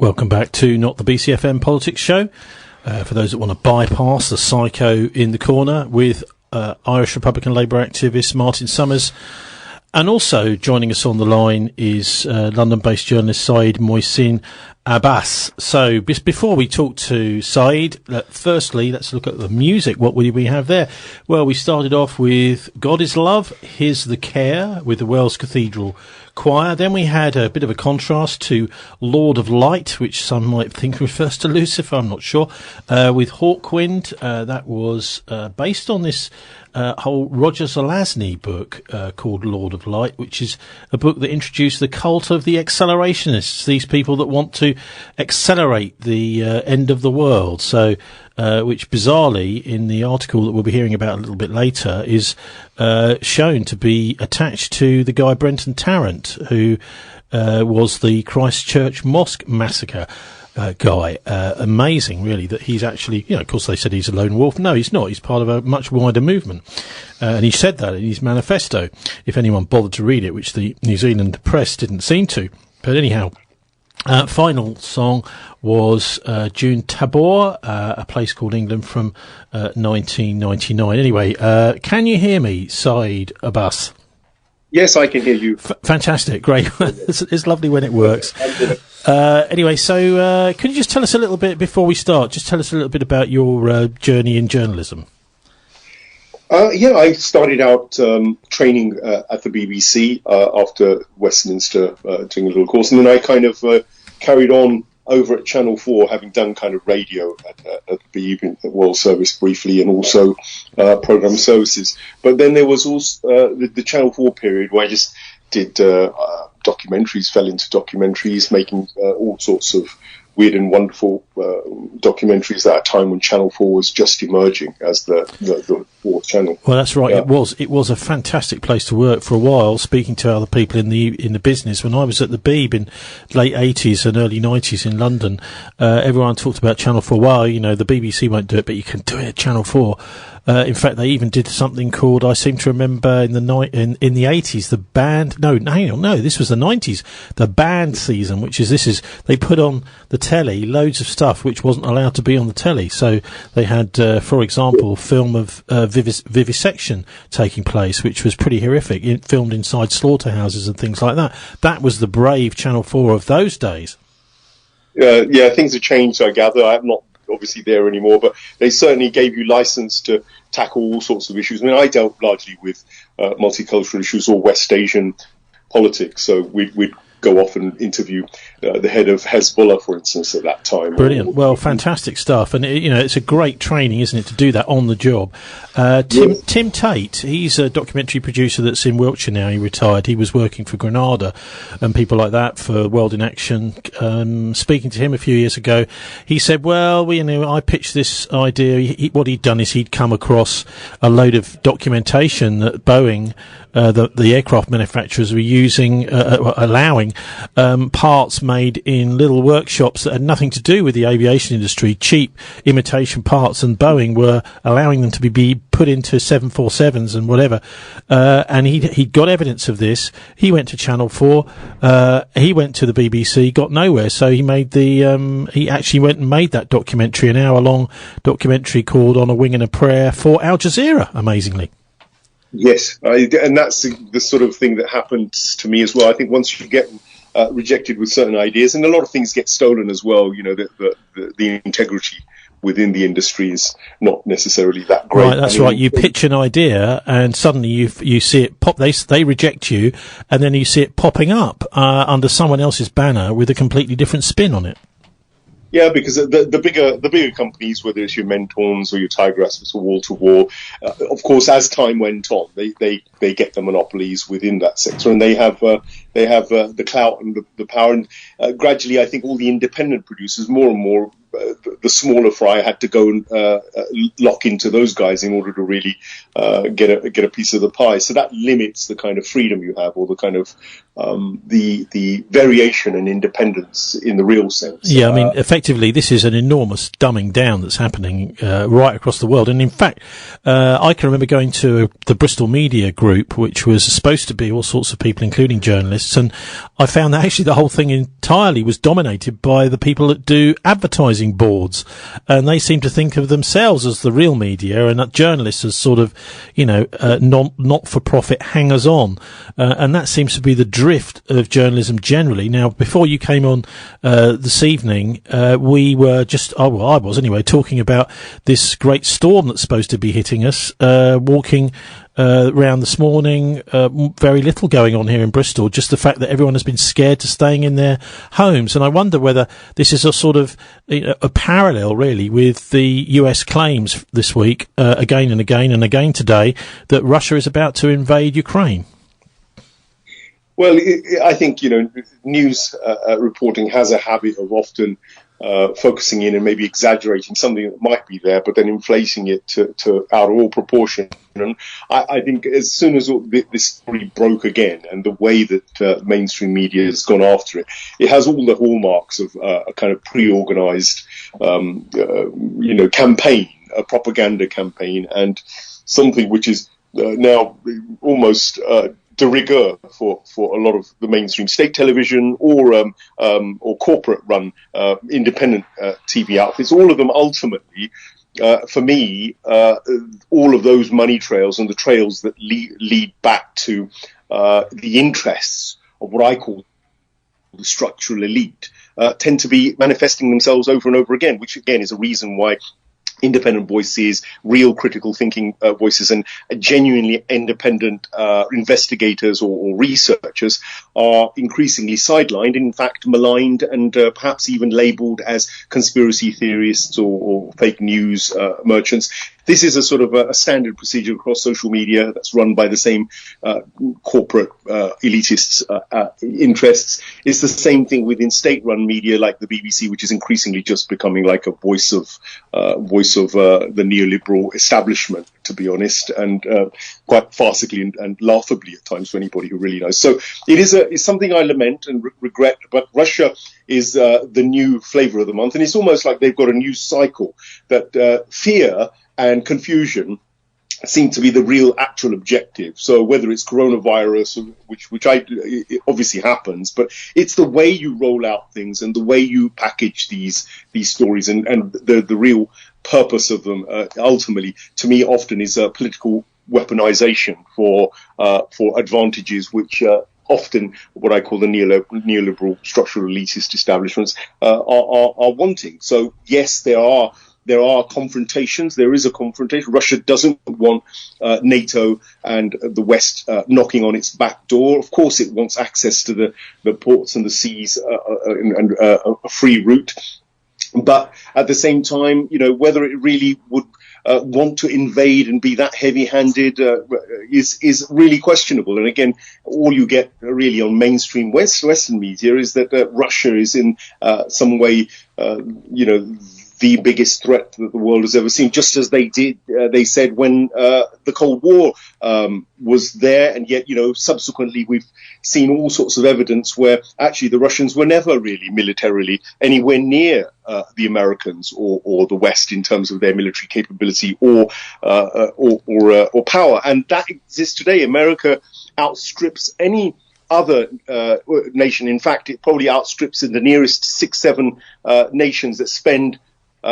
Welcome back to Not the BCFM Politics Show. For those that want to bypass the psycho in the corner with Irish Republican Labour activist Martin Summers. And also joining us on the line is London-based journalist Syed Mosin Abbas. So before we talk to Syed, firstly, let's look at the music. What would we have there? Well, we started off with God is Love, Here's the Care with the Wells Cathedral Choir. Then we had a bit of a contrast to Lord of Light, which some might think refers to Lucifer, I'm not sure, with Hawkwind. That was based on this whole Roger Zelazny book called Lord of Light, which is a book that introduced the cult of the accelerationists, these people that want to accelerate the end of the world. So, which bizarrely, in the article that we'll be hearing about a little bit later, is shown to be attached to the guy Brenton Tarrant, who was the Christchurch Mosque massacre guy. Amazing, really, that he's actually, of course they said he's a lone wolf. No, he's not. He's part of a much wider movement. And he said that in his manifesto, if anyone bothered to read it, which the New Zealand press didn't seem to. But anyhow, final song was June Tabor, a place called England from 1999. Anyway, can you hear me, Syed Abbas? Yes, I can hear you. Fantastic, great. It's lovely when it works. Anyway, so could you just tell us a little bit, before we start, just tell us a little bit about your journey in journalism? I started out training at the BBC after Westminster, doing a little course, and then I kind of carried on over at Channel 4, having done kind of radio at the World Service briefly, and also programme services. But then there was also the Channel 4 period where I just did documentaries, fell into documentaries, making all sorts of weird and wonderful documentaries at a time when Channel 4 was just emerging as the fourth channel. Well, that's right. Yeah. It was a fantastic place to work for a while, speaking to other people in the business. When I was at the Beeb in late 80s and early 90s in London, everyone talked about Channel 4. Well, the BBC won't do it, but you can do it at Channel 4. In fact, they even did something called, I seem to remember, in the 80s, the band. No, this was the 90s. The band season, they put on the telly loads of stuff which wasn't allowed to be on the telly. So they had, for example, film of vivisection taking place, which was pretty horrific, filmed inside slaughterhouses and things like that. That was the brave Channel 4 of those days. Things have changed, I gather. I'm not obviously there anymore, but they certainly gave you license to tackle all sorts of issues. I mean, I dealt largely with multicultural issues or West Asian politics, so we'd go off and interview the head of Hezbollah, for instance, at that time. Brilliant. Well, fantastic stuff. And, it's a great training, isn't it, to do that on the job. Tim Tate, he's a documentary producer that's in Wiltshire now. He retired. He was working for Granada and people like that for World in Action. Speaking to him a few years ago, he said, well, I pitched this idea. What he'd done is he'd come across a load of documentation that Boeing, the aircraft manufacturers, were using, allowing parts made in little workshops that had nothing to do with the aviation industry, cheap imitation parts, and Boeing were allowing them to be put into 747s and whatever. And he'd got evidence of this. He went to Channel 4. He went to the BBC, got nowhere. So he made he actually went and made that documentary, an hour-long documentary called On a Wing and a Prayer for Al Jazeera, amazingly. Yes, and that's the sort of thing that happens to me as well. I think once you get rejected with certain ideas, and a lot of things get stolen as well, the integrity within the industry is not necessarily that great. Right, that's right. You pitch an idea, and suddenly you see it pop. They reject you, and then you see it popping up under someone else's banner with a completely different spin on it. Yeah, because the bigger companies, whether it's your Mentons or your Tiger Aspects or Wall to Wall, of course, as time went on, they get the monopolies within that sector, and they have the clout and the power. And gradually, I think all the independent producers, more and more, the smaller fry had to go and lock into those guys in order to really get a piece of the pie. So that limits the kind of freedom you have, or the kind of the variation and independence in the real sense. Yeah, I mean, effectively, this is an enormous dumbing down that's happening right across the world. And in fact, I can remember going to the Bristol Media Group, which was supposed to be all sorts of people, including journalists, journalists. And I found that actually the whole thing entirely was dominated by the people that do advertising boards. And they seem to think of themselves as the real media and that journalists as sort of, not-for-profit hangers-on. And that seems to be the drift of journalism generally. Now, before you came on this evening, we were I was anyway, talking about this great storm that's supposed to be hitting us, walking around this morning, very little going on here in Bristol, just the fact that everyone has been scared to staying in their homes. And I wonder whether this is a sort of a parallel, really, with the US claims this week, again and again and again today, that Russia is about to invade Ukraine. Well, I think, news reporting has a habit of often focusing in and maybe exaggerating something that might be there, but then inflating it to out of all proportion. And I think as soon as this story broke again, and the way that mainstream media has gone after it, it has all the hallmarks of a kind of pre-organized, campaign, a propaganda campaign, and something which is now almost de rigueur for a lot of the mainstream state television or corporate-run independent TV outfits. All of them ultimately, for me, all of those money trails and the trails that lead back to the interests of what I call the structural elite tend to be manifesting themselves over and over again, which again is a reason why independent voices, real critical thinking voices, and genuinely independent investigators or researchers are increasingly sidelined, in fact maligned, and perhaps even labelled as conspiracy theorists or fake news merchants. This is a sort of a standard procedure across social media that's run by the same corporate elitists' interests. It's the same thing within state-run media like the BBC, which is increasingly just becoming like a voice of the neoliberal establishment, to be honest, and quite farcically and laughably at times for anybody who really knows. So it's something I lament and regret, but Russia is the new flavour of the month, and it's almost like they've got a new cycle that fear and confusion seem to be the real actual objective. So whether it's coronavirus, which it obviously happens, but it's the way you roll out things and the way you package these stories and the real purpose of them ultimately, to me, often is political weaponization for advantages which often what I call the neoliberal structural elitist establishments are wanting. So yes, there are confrontations. There is a confrontation. Russia doesn't want NATO and the West knocking on its back door. Of course, it wants access to the ports and the seas and a free route. But at the same time, whether it really would want to invade and be that heavy-handed is really questionable. And again, all you get really on mainstream Western media is that Russia is in some way, the biggest threat that the world has ever seen, just as they said when the Cold War was there. And yet, subsequently we've seen all sorts of evidence where actually the Russians were never really militarily anywhere near the Americans or the West in terms of their military capability or power. And that exists today. America outstrips any other nation. In fact, it probably outstrips in the nearest 6-7 nations that spend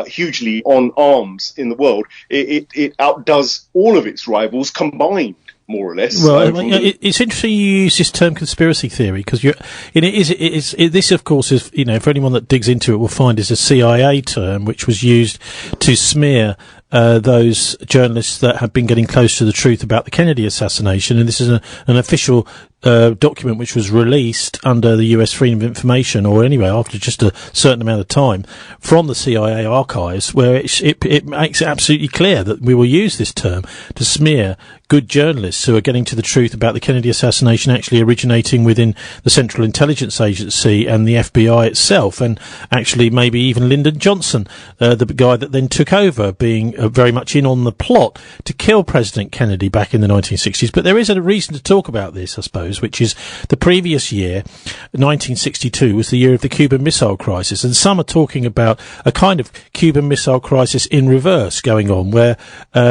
hugely on arms in the world. It outdoes all of its rivals combined, more or less. Well, it's interesting you use this term conspiracy theory, because this, of course, is, for anyone that digs into it will find is a CIA term which was used to smear those journalists that have been getting close to the truth about the Kennedy assassination. And this is an official document which was released under the US Freedom of Information, or anyway after just a certain amount of time, from the CIA archives, where it makes it absolutely clear that we will use this term to smear good journalists who are getting to the truth about the Kennedy assassination actually originating within the Central Intelligence Agency and the FBI itself, and actually maybe even Lyndon Johnson, the guy that then took over, being very much in on the plot to kill President Kennedy back in the 1960s. But there is a reason to talk about this, I suppose, which is the previous year, 1962, was the year of the Cuban Missile Crisis. And some are talking about a kind of Cuban Missile Crisis in reverse going on, where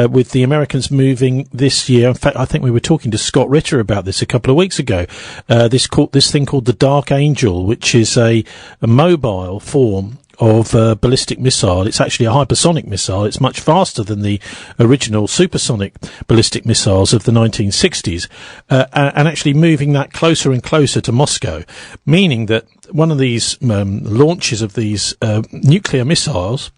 with the Americans moving this year, in fact, I think we were talking to Scott Ritter about this a couple of weeks ago, this thing called the Dark Angel, which is a mobile form of ballistic missile. It's actually a hypersonic missile. It's much faster than the original supersonic ballistic missiles of the 1960s, and actually moving that closer and closer to Moscow, meaning that one of these launches of these nuclear missiles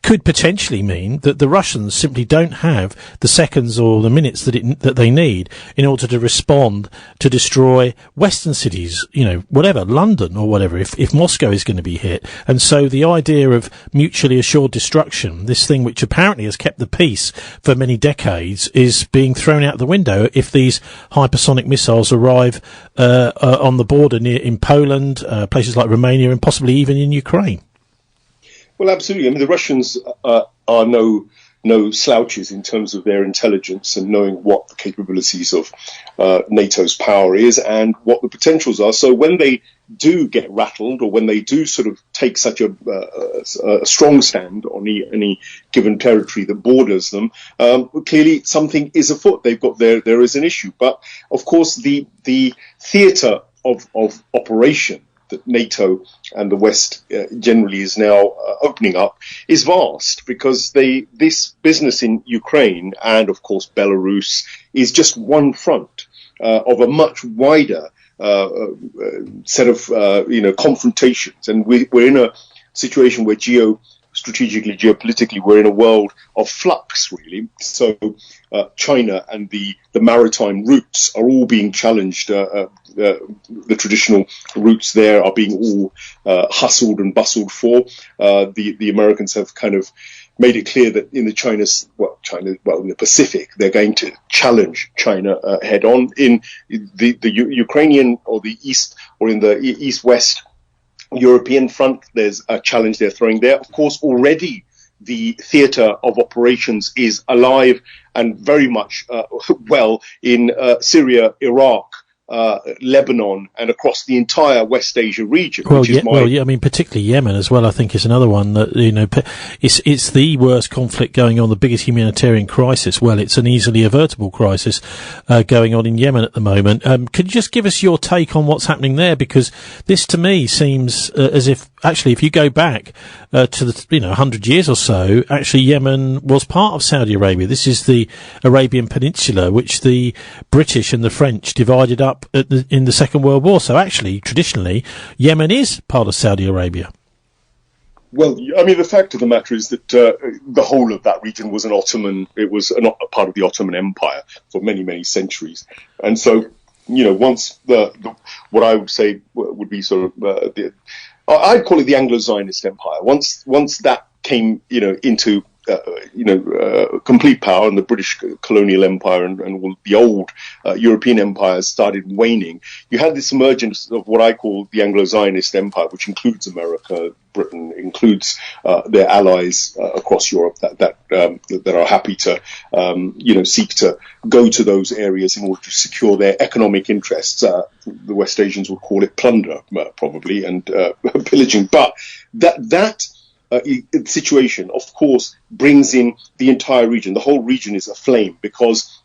could potentially mean that the Russians simply don't have the seconds or the minutes that they need in order to respond to destroy Western cities, whatever, London or whatever, if Moscow is going to be hit. And so the idea of mutually assured destruction, this thing which apparently has kept the peace for many decades, is being thrown out the window if these hypersonic missiles arrive on the border in Poland, places like Romania, and possibly even in Ukraine. Well, absolutely. I mean, the Russians are no slouches in terms of their intelligence and knowing what the capabilities of NATO's power is and what the potentials are. So when they do get rattled, or when they do sort of take such a strong stand on any given territory that borders them, clearly something is afoot. They've got there is an issue. But of course, the theatre of operation that NATO and the West generally is now opening up is vast, because this business in Ukraine and, of course, Belarus is just one front of a much wider set of confrontations, and we're in a situation where geopolitically, we're in a world of flux, really. So China and the maritime routes are all being challenged. The traditional routes there are being all hustled and bustled for. The Americans have kind of made it clear that in the Pacific, they're going to challenge China head on. In the Ukrainian or the East, or in the East-West European front, there's a challenge they're throwing there. Of course, already the theatre of operations is alive and very much well in Syria, Iraq, Lebanon, and across the entire West Asia region. Particularly Yemen as well, I think, is another one that, it's the worst conflict going on, the biggest humanitarian crisis. Well, it's an easily avertible crisis going on in Yemen at the moment. Could you just give us your take on what's happening there? Because this, to me, seems as if, actually, if you go back to the 100 years or so, actually Yemen was part of Saudi Arabia. This is the Arabian Peninsula, which the British and the French divided up in the Second World War. So actually, traditionally, Yemen is part of Saudi Arabia. Well, I mean, the fact of the matter is that the whole of that region was it was a part of the Ottoman Empire for many, many centuries. And so, once what I would say would be sort of I'd call it the Anglo-Zionist Empire. Once that came, into complete power, and the British colonial empire and all the old European empires started waning, you had this emergence of what I call the Anglo-Zionist Empire, which includes America, Britain, includes their allies across Europe that are happy to, seek to go to those areas in order to secure their economic interests. The West Asians would call it plunder, probably, and pillaging. But that situation, of course, brings in the entire region. The whole region is aflame because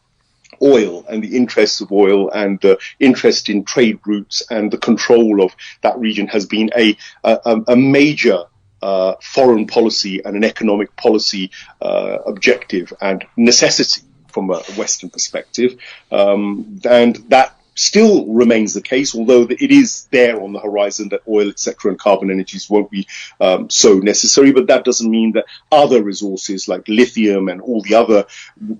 oil and the interests of oil and the interest in trade routes and the control of that region has been a major foreign policy and an economic policy objective and necessity from a Western perspective. And that still remains the case, although it is there on the horizon that oil, etc., and carbon energies won't be so necessary. But that doesn't mean that other resources like lithium and all the other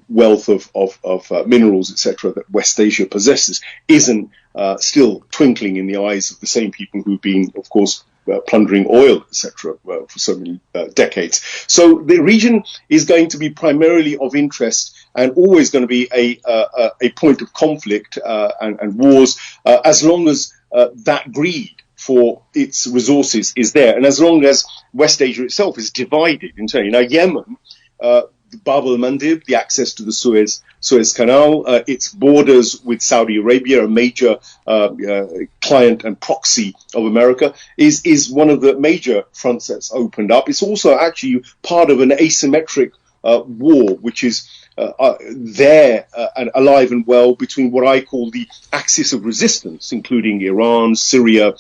wealth of minerals, etc., that West Asia possesses isn't still twinkling in the eyes of the same people who've been, of course, plundering oil, etc., for so many decades. So the region is going to be primarily of interest and always going to be a point of conflict and wars as long as that greed for its resources is there, and as long as West Asia itself is divided internally. Now, Yemen, Bab al-Mandeb, the access to the Suez Canal, its borders with Saudi Arabia, a major client and proxy of America, is one of the major fronts that's opened up. It's also actually part of an asymmetric war, which is there and alive and well between what I call the axis of resistance, including Iran, Syria,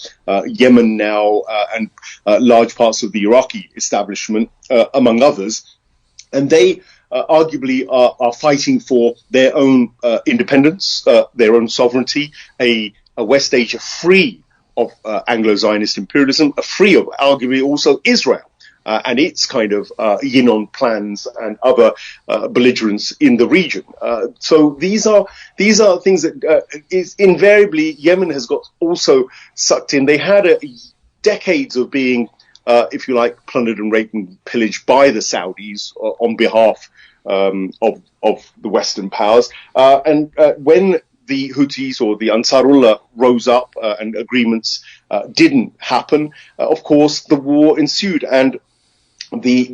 Yemen now, and large parts of the Iraqi establishment, among others. And they arguably are fighting for their own independence, their own sovereignty, a West Asia free of Anglo-Zionist imperialism, free of arguably also Israel. And its kind of yin-on plans and other belligerents in the region. So these are things that is invariably Yemen has got also sucked in. They had decades of being, if you like, plundered and raped and pillaged by the Saudis on behalf of the Western powers. And when the Houthis or the Ansarullah rose up and agreements didn't happen, of course the war ensued, and the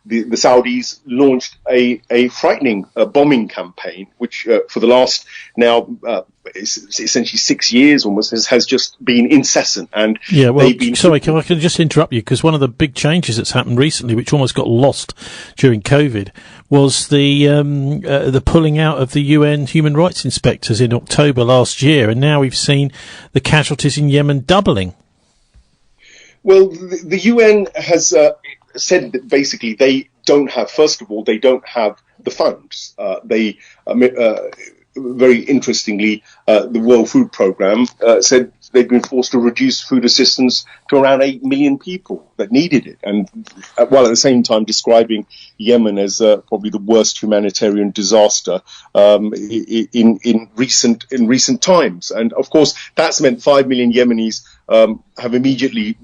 Saudis launched a frightening bombing campaign, which for the last now essentially 6 years almost has just been incessant. And yeah, well, sorry, can I just interrupt you, because one of the big changes that's happened recently, which almost got lost during COVID, was the pulling out of the UN human rights inspectors in October last year, and now we've seen the casualties in Yemen doubling. Well, the UN has said that basically they don't have, first of all, they don't have the funds. Very interestingly, the World Food Programme said they've been forced to reduce food assistance to around 8 million people that needed it, and while at the same time describing Yemen as probably the worst humanitarian disaster in recent times. And of course, that's meant 5 million Yemenis have immediately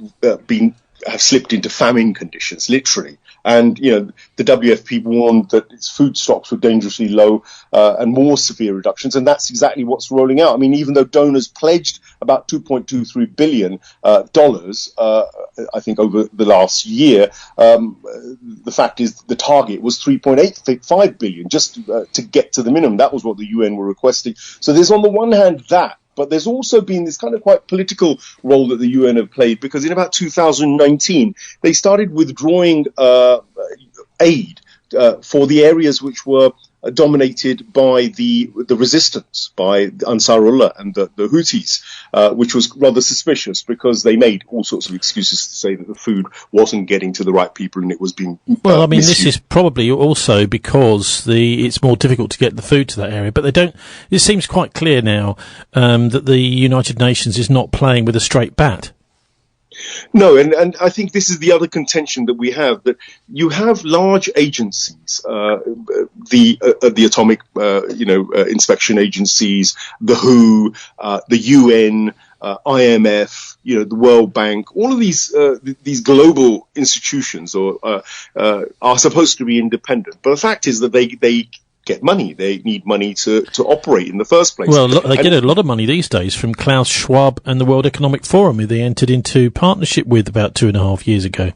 have slipped into famine conditions, literally. And, you know, the WFP warned that its food stocks were dangerously low and more severe reductions. And that's exactly what's rolling out. I mean, even though donors pledged about $2.23 billion, I think over the last year, the fact is the target was $3.85 billion just to get to the minimum. That was what the UN were requesting. So there's on the one hand that, but there's also been this kind of quite political role that the UN have played, because in about 2019, they started withdrawing aid for the areas which were dominated by the resistance, by Ansarullah and the Houthis, which was rather suspicious, because they made all sorts of excuses to say that the food wasn't getting to the right people and it was being well, I mean, misused. This is probably also because it's more difficult to get the food to that area, but they don't. It seems quite clear now that the United Nations is not playing with a straight bat. No, and I think this is the other contention that we have, that you have large agencies, the atomic, inspection agencies, the WHO, the UN, IMF, the World Bank. All of these global institutions are supposed to be independent, but the fact is that they get money. They need money to operate in the first place. Well, they get a lot of money these days from Klaus Schwab and the World Economic Forum, who they entered into partnership with about 2.5 years ago.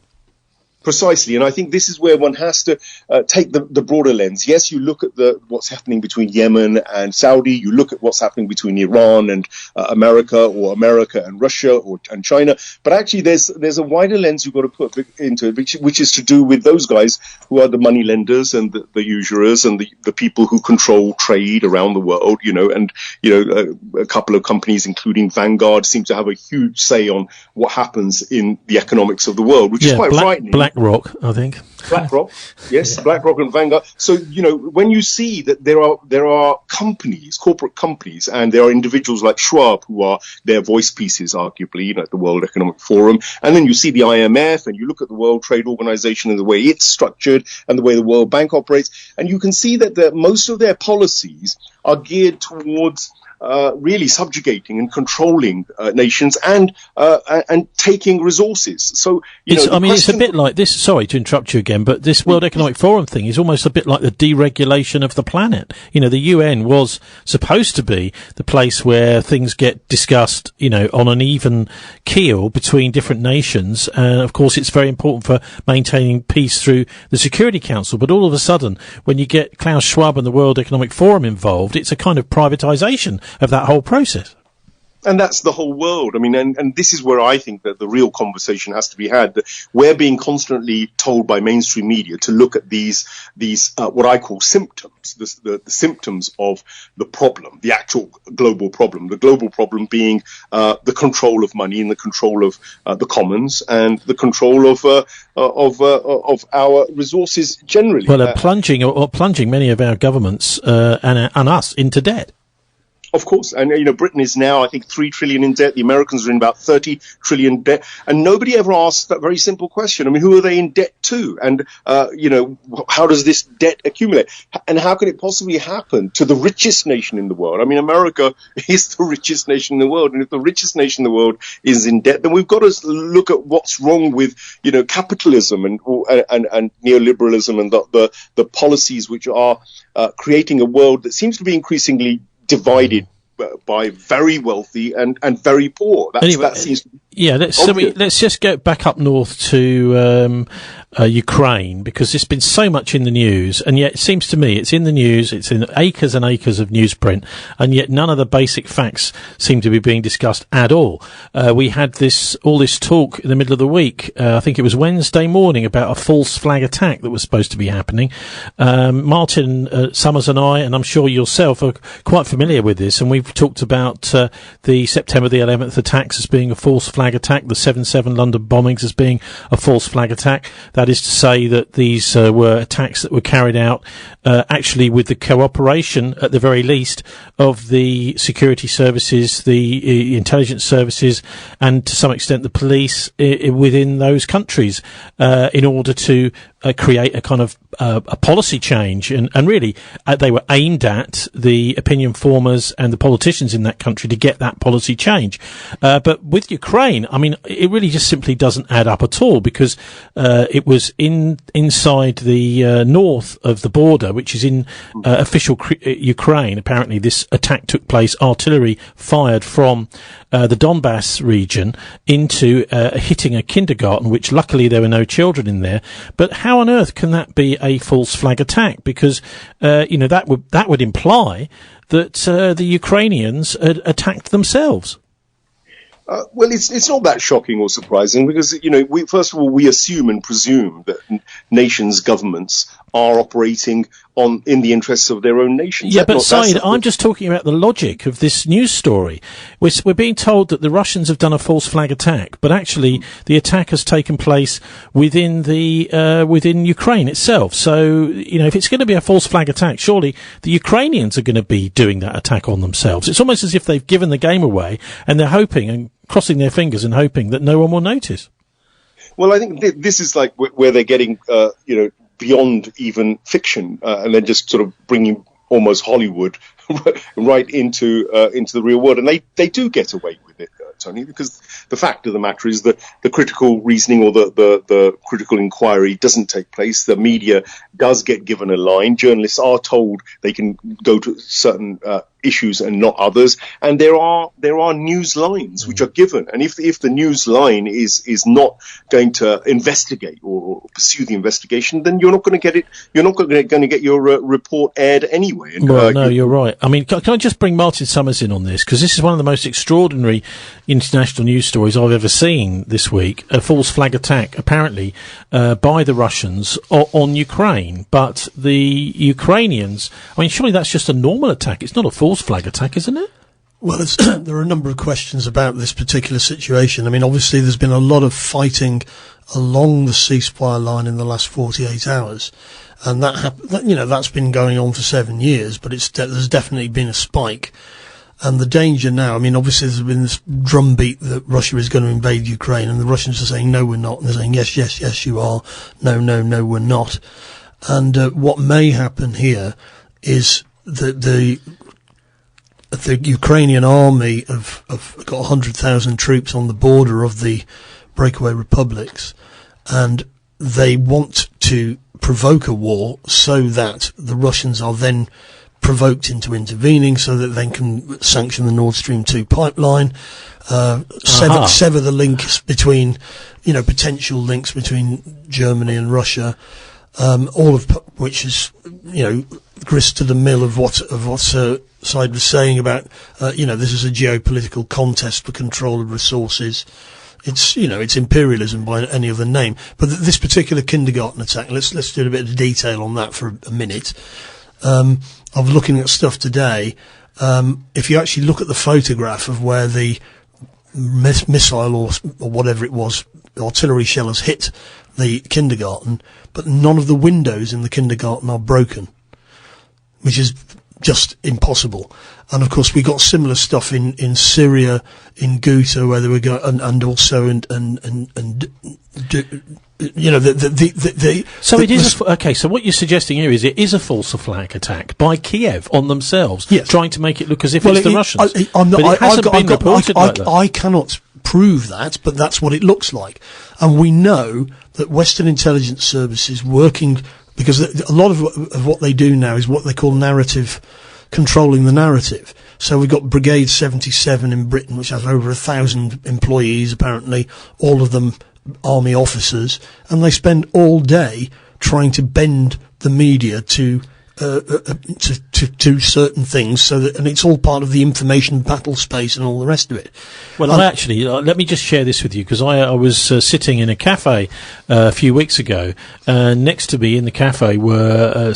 Precisely, and I think this is where one has to take the broader lens. Yes, you look at what's happening between Yemen and Saudi. You look at what's happening between Iran and America, or America and Russia, and China. But actually, there's a wider lens you've got to put into it, which is to do with those guys who are the money lenders and the usurers and the people who control trade around the world. A couple of companies, including Vanguard, seem to have a huge say on what happens in the economics of the world, which is quite frightening. BlackRock, I think. BlackRock, yes, yeah. BlackRock and Vanguard. So, when you see that there are companies, corporate companies, and there are individuals like Schwab who are their voice pieces, arguably, at the World Economic Forum, and then you see the IMF, and you look at the World Trade Organization and the way it's structured, and the way the World Bank operates, and you can see that most of their policies are geared towards really subjugating and controlling nations and taking resources. So, it's a bit like this. Sorry to interrupt you again, but this World Economic Forum thing is almost a bit like the deregulation of the planet. You know, the UN was supposed to be the place where things get discussed, you know, on an even keel between different nations. And of course, it's very important for maintaining peace through the Security Council. But all of a sudden, when you get Klaus Schwab and the World Economic Forum involved, it's a kind of privatization of that whole process. And that's the whole world. I mean, and this is where I think that the real conversation has to be had. That we're being constantly told by mainstream media to look at these what I call symptoms, the symptoms of the problem, the actual global problem. The global problem being the control of money and the control of the commons and the control of our resources generally. Well, plunging many of our governments and us into debt. Of course. And, you know, Britain is now, I think, 3 trillion in debt. The Americans are in about 30 trillion debt. And nobody ever asks that very simple question. I mean, who are they in debt to? And, you know, how does this debt accumulate? And how can it possibly happen to the richest nation in the world? I mean, America is the richest nation in the world. And if the richest nation in the world is in debt, then we've got to look at what's wrong with, you know, capitalism and neoliberalism and the policies which are creating a world that seems to be increasingly divided by very wealthy and very poor. That seems to be let's just go back up north to Ukraine, because there's been so much in the news, and yet it seems to me it's in the news, it's in acres and acres of newsprint, and yet none of the basic facts seem to be being discussed at all. We had all this talk in the middle of the week, I think it was Wednesday morning, about a false flag attack that was supposed to be happening. Martin Summers and I, and I'm sure yourself, are quite familiar with this, and we've talked about the September the 11th attacks as being a false flag attack, the 7/7 London bombings as being a false flag attack. That is to say that these were attacks that were carried out actually with the cooperation, at the very least, of the security services, the intelligence services, and to some extent the police within those countries, in order to create a kind of a policy change. And really, they were aimed at the opinion formers and the politicians in that country to get that policy change. But with Ukraine, I mean, it really just simply doesn't add up at all, because it was inside the north of the border, which is in official Ukraine. Apparently, this attack took place, artillery fired from the Donbass region into hitting a kindergarten, which luckily there were no children in there. But how on earth can that be a false flag attack? Because that would imply that the Ukrainians had attacked themselves. Well, it's not that shocking or surprising, because, you know, first of all, we assume and presume that nations' governments are operating in the interests of their own nations. Yeah, but Syed, I'm just talking about the logic of this news story. We're being told that the Russians have done a false flag attack, but actually the attack has taken place within Ukraine itself. So, you know, if it's going to be a false flag attack, surely the Ukrainians are going to be doing that attack on themselves. It's almost as if they've given the game away, and they're hoping and crossing their fingers and hoping that no one will notice. Well, I think this is like where they're getting, beyond even fiction, and then just sort of bringing almost Hollywood right into the real world. And they do get away with it, Tony, because the fact of the matter is that the critical reasoning or the critical inquiry doesn't take place. The media does get given a line. Journalists are told they can go to certain issues and not others, and there are news lines which are given, and if the news line is not going to investigate or pursue the investigation, then you're not going to get it. You're not going to get your report aired anyway. And, well, no, you're right. I mean, can I just bring Martin Summers in on this, because this is one of the most extraordinary international news stories I've ever seen this week. A false flag attack, apparently, by the Russians on Ukraine, but the Ukrainians. I mean, surely that's just a normal attack. It's not a false flag attack, isn't it? Well, there are a number of questions about this particular situation. I mean, obviously, there's been a lot of fighting along the ceasefire line in the last 48 hours, and that's been going on for 7 years. But there's definitely been a spike, and the danger now. I mean, obviously, there's been this drumbeat that Russia is going to invade Ukraine, and the Russians are saying no, we're not, and they're saying yes, yes, yes, you are. No, no, no, we're not. And what may happen here is that the Ukrainian army have got 100,000 troops on the border of the breakaway republics, and they want to provoke a war so that the Russians are then provoked into intervening so that they can sanction the Nordstream II pipeline, sever the links between, potential links between Germany and Russia, all of which is, grist to the mill of what Syed was saying about, this is a geopolitical contest for control of resources. It's, it's imperialism by any other name. But this particular kindergarten attack, let's do a bit of detail on that for a minute. I was looking at stuff today. If you actually look at the photograph of where the missile or whatever it was, artillery shell has hit the kindergarten, but none of the windows in the kindergarten are broken, which is just impossible. And of course, we got similar stuff in Syria, in Ghouta, where they were going, and also So what you're suggesting here is it is a false flag attack by Kiev on themselves, yes, trying to make it look as if it's the Russians. I cannot prove that, but that's what it looks like. And we know that Western intelligence services working, because a lot of what they do now is what they call narrative, controlling the narrative. So we've got Brigade 77 in Britain, which has over 1,000 employees, apparently, all of them army officers, and they spend all day trying to bend the media to certain things, so that, and it's all part of the information battle space and all the rest of it. Well, let me just share this with you, because I was sitting in a cafe a few weeks ago, and next to me in the cafe were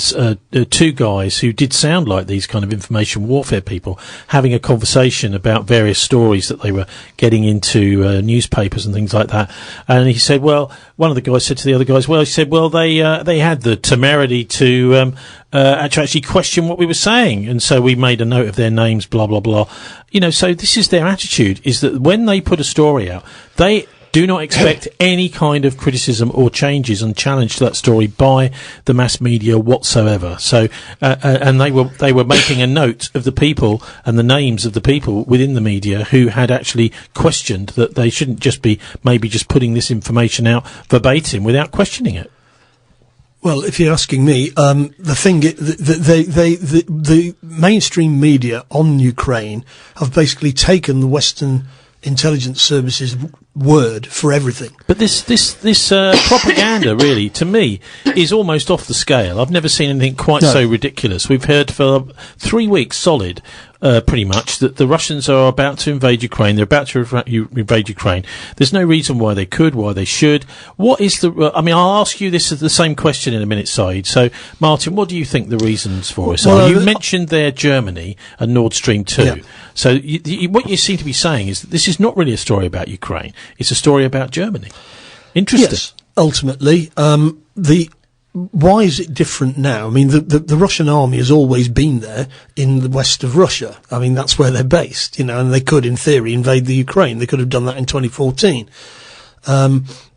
two guys who did sound like these kind of information warfare people, having a conversation about various stories that they were getting into newspapers and things like that. And he said, well, one of the guys said to the other guys, well, he said, well, they had the temerity to actually question what we were saying, and so we made a note of their names, blah blah blah. So this is their attitude: is that when they put a story out, they do not expect any kind of criticism or changes and challenge to that story by the mass media whatsoever. So, and they were making a note of the people and the names of the people within the media who had actually questioned that they shouldn't just be maybe just putting this information out verbatim without questioning it. Well, if you're asking me, the mainstream media on Ukraine have basically taken the Western intelligence services word for everything. But this propaganda, really, to me, is almost off the scale. I've never seen anything quite so ridiculous. We've heard for 3 weeks solid, pretty much, that the Russians are about to invade Ukraine. They're about to invade Ukraine. There's no reason why they could, why they should. What is the... I'll ask you this as the same question in a minute, Syed. So, Martin, what do you think the reasons for it are? You mentioned there Germany and Nord Stream II. Yeah. So what you seem to be saying is that this is not really a story about Ukraine. It's a story about Germany. Interesting. Yes, ultimately. Why is it different now? I mean, the Russian army has always been there in the west of Russia. I mean, that's where they're based, and they could, in theory, invade the Ukraine. They could have done that in 2014.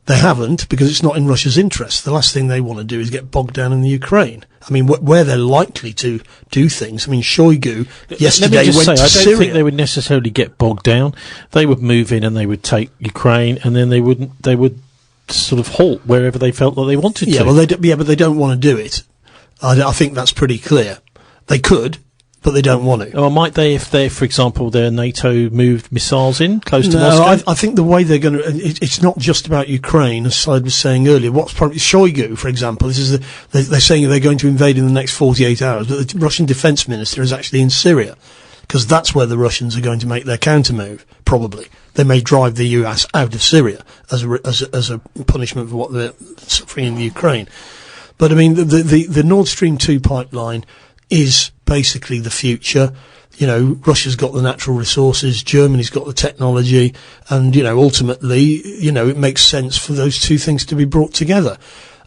They haven't, because it's not in Russia's interest. The last thing they want to do is get bogged down in the Ukraine. I mean, where they're likely to do things. I mean, Shoigu yesterday went to Syria. I don't think they would necessarily get bogged down. They would move in and they would take Ukraine, and then they would sort of halt wherever they felt that they wanted to. But they don't want to do it. I think that's pretty clear. They could, but they don't want to. Or might they, if for example, their NATO moved missiles in close to Moscow? I think the way they're going to, it's not just about Ukraine, as Syed was saying earlier. What's probably Shoigu, for example, they're saying they're going to invade in the next 48 hours, but the Russian defense minister is actually in Syria, because that's where the Russians are going to make their counter move, probably. They may drive the US out of Syria as a punishment for what they're suffering in the Ukraine. But I mean, the Nord Stream II pipeline is basically the future. Russia's got the natural resources, Germany's got the technology, and, ultimately, it makes sense for those two things to be brought together.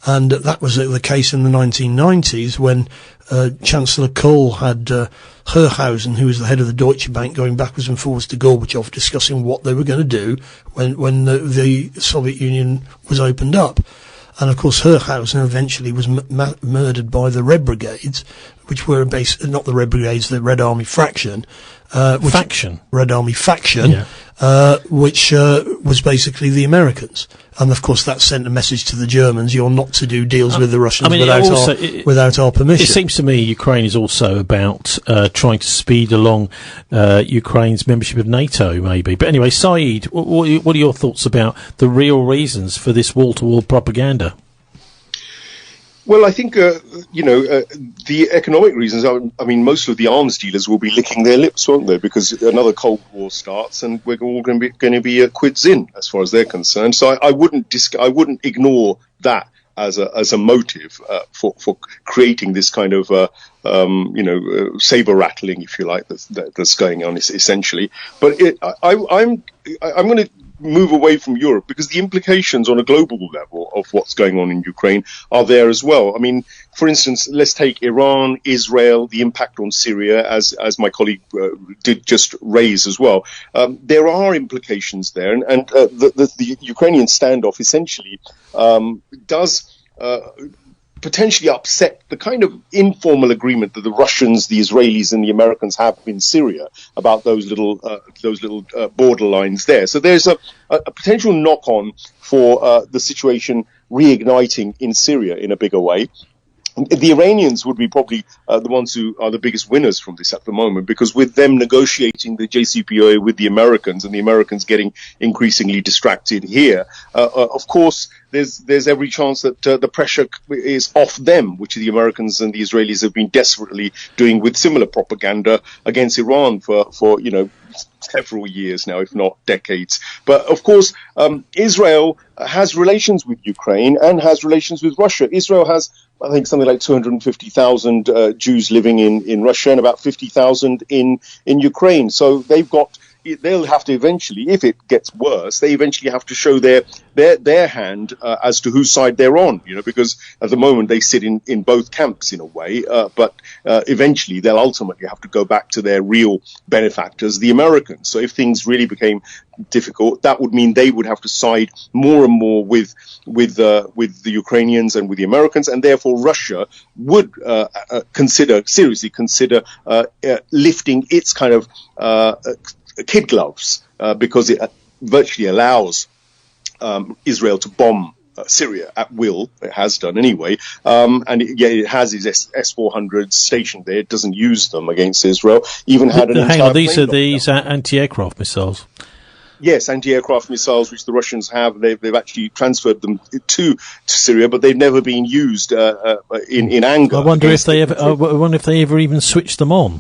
And that was the case in the 1990s when Chancellor Kohl had Herrhausen, who was the head of the Deutsche Bank, going backwards and forwards to Gorbachev, discussing what they were going to do when the Soviet Union was opened up. And of course, Herrhausen eventually was murdered by the Red Brigades, which were not the Red Brigades, the Red Army faction. Red Army faction, yeah. which was basically the Americans. And of course that sent a message to the Germans, you're not to do deals with the Russians without our permission. It seems to me Ukraine is also about trying to speed along Ukraine's membership of NATO, maybe. But anyway, Syed, what are your thoughts about the real reasons for this wall-to-wall propaganda? Well, I think, the economic reasons, I mean, most of the arms dealers will be licking their lips, won't they? Because another Cold War starts and we're all going to be quids in as far as they're concerned. So I wouldn't ignore that as a motive for creating this kind of saber rattling, if you like, that's going on essentially. But I'm going to move away from Europe because the implications on a global level of what's going on in Ukraine are there as well. I mean, for instance, let's take Iran, Israel, the impact on Syria, as my colleague did just raise as well. There are implications there, and the Ukrainian standoff essentially does potentially upset the kind of informal agreement that the Russians, the Israelis, and the Americans have in Syria about those little borderlines there. So there's a potential knock-on for the situation reigniting in Syria in a bigger way. The Iranians would be probably the ones who are the biggest winners from this at the moment, because with them negotiating the JCPOA with the Americans and the Americans getting increasingly distracted here, of course, there's every chance that the pressure is off them, which the Americans and the Israelis have been desperately doing with similar propaganda against Iran for several years now, if not decades. But of course, Israel has relations with Ukraine and has relations with Russia. Israel has, I think, something like 250,000 Jews living in Russia and about 50,000 in Ukraine. So they'll have to eventually, if it gets worse, they eventually have to show their hand as to whose side they're on, because at the moment they sit in both camps in a way, but eventually they'll ultimately have to go back to their real benefactors, the Americans. So if things really became difficult, that would mean they would have to side more and more with the Ukrainians and with the Americans, and therefore Russia would seriously consider lifting its kind of kid gloves because it virtually allows Israel to bomb Syria at will. It has done anyway, and it has its S-400s stationed there. It doesn't use them against Israel. Even had hang on, these are anti-aircraft missiles. Yes, anti-aircraft missiles, which the Russians have. They've actually transferred them to Syria, but they've never been used in anger. I wonder if they ever even switched them on.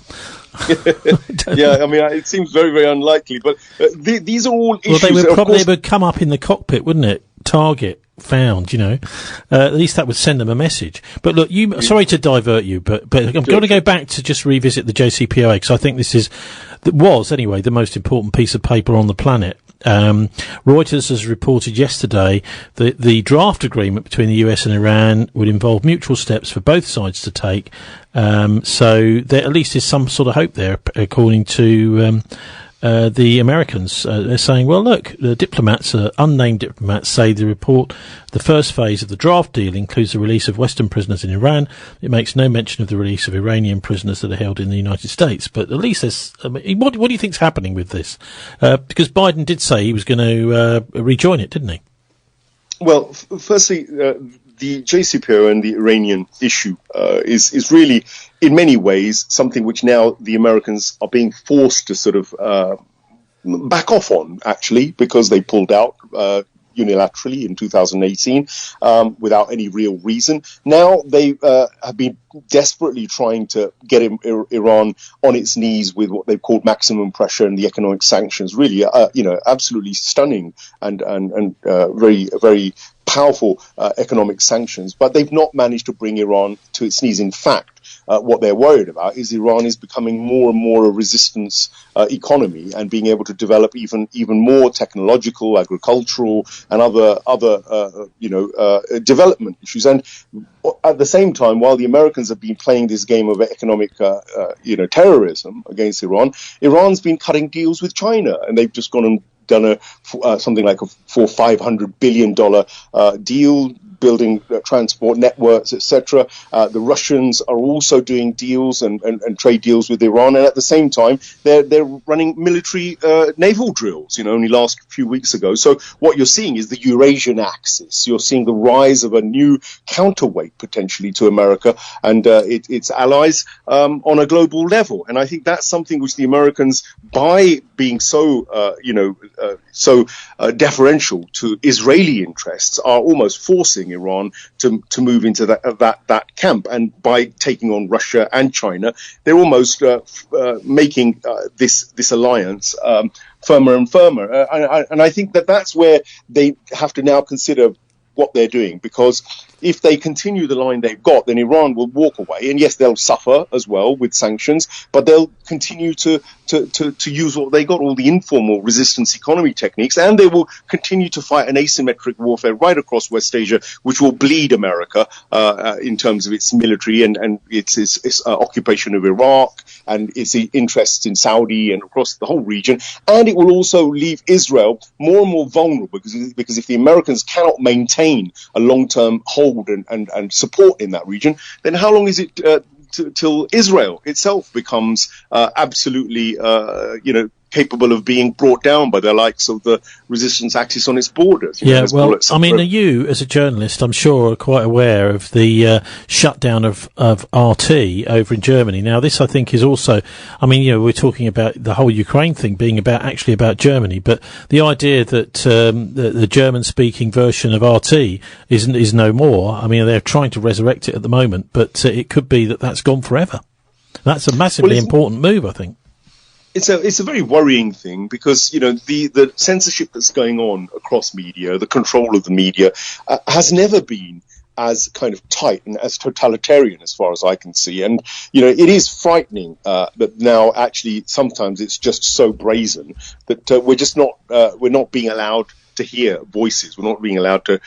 Yeah, I mean, it seems very, very unlikely. But these are all issues. Well, they would come up in the cockpit, wouldn't it? Target found, at least that would send them a message. But look, sorry to divert you, but I'm going to go back to just revisit the JCPOA, because I think was anyway the most important piece of paper on the planet. Reuters has reported yesterday that the draft agreement between the US and Iran would involve mutual steps for both sides to take. So there at least is some sort of hope there, according to the Americans. They're saying, well, look, the diplomats, unnamed diplomats, say the first phase of the draft deal includes the release of Western prisoners in Iran. It makes no mention of the release of Iranian prisoners that are held in the United States. But at least there's, what do you think's happening with this? Because Biden did say he was going to rejoin it, didn't he? Well, firstly, the JCPOA and the Iranian issue is really, in many ways, something which now the Americans are being forced to sort of back off on, actually, because they pulled out unilaterally in 2018 without any real reason. Now they have been desperately trying to get Iran on its knees with what they've called maximum pressure and the economic sanctions. Really, absolutely stunning and very, very powerful economic sanctions. But they've not managed to bring Iran to its knees. In fact, what they're worried about is Iran is becoming more and more a resistance economy and being able to develop even more technological, agricultural, and other development issues. And at the same time, while the Americans have been playing this game of economic terrorism against Iran, Iran's been cutting deals with China, and they've just gone and done something like a $500 billion deal, building transport networks, etc. The Russians are also doing deals and trade deals with Iran, and at the same time, they're running military naval drills. Only last few weeks ago. So what you're seeing is the Eurasian axis. You're seeing the rise of a new counterweight potentially to America and its allies on a global level. And I think that's something which the Americans, by being so deferential to Israeli interests, are almost forcing Iran to move into that camp. And by taking on Russia and China, they're almost making this alliance firmer and firmer. And I think that's where they have to now consider what they're doing, because if they continue the line they've got, then Iran will walk away. And yes, they'll suffer as well with sanctions, but they'll continue to use what they got, all the informal resistance economy techniques, and they will continue to fight an asymmetric warfare right across West Asia, which will bleed America in terms of its military and its occupation of Iraq and its interests in Saudi and across the whole region. And it will also leave Israel more and more vulnerable, because if the Americans cannot maintain a long-term hold and support in that region, then how long is it till Israel itself becomes absolutely, capable of being brought down by the likes of the resistance axis on its borders? Are you, as a journalist, I'm sure, are quite aware of the shutdown of RT over in Germany. Now, this, I think, is also, we're talking about the whole Ukraine thing being about Germany, but the idea that the German-speaking version of RT is no more. They're trying to resurrect it at the moment, but it could be that that's gone forever. That's a massively important move, I think. It's a very worrying thing, because the censorship that's going on across media, the control of the media, has never been as kind of tight and as totalitarian as far as I can see. And it is frightening that now actually sometimes it's just so brazen that we're not being allowed to hear voices. We're not being allowed to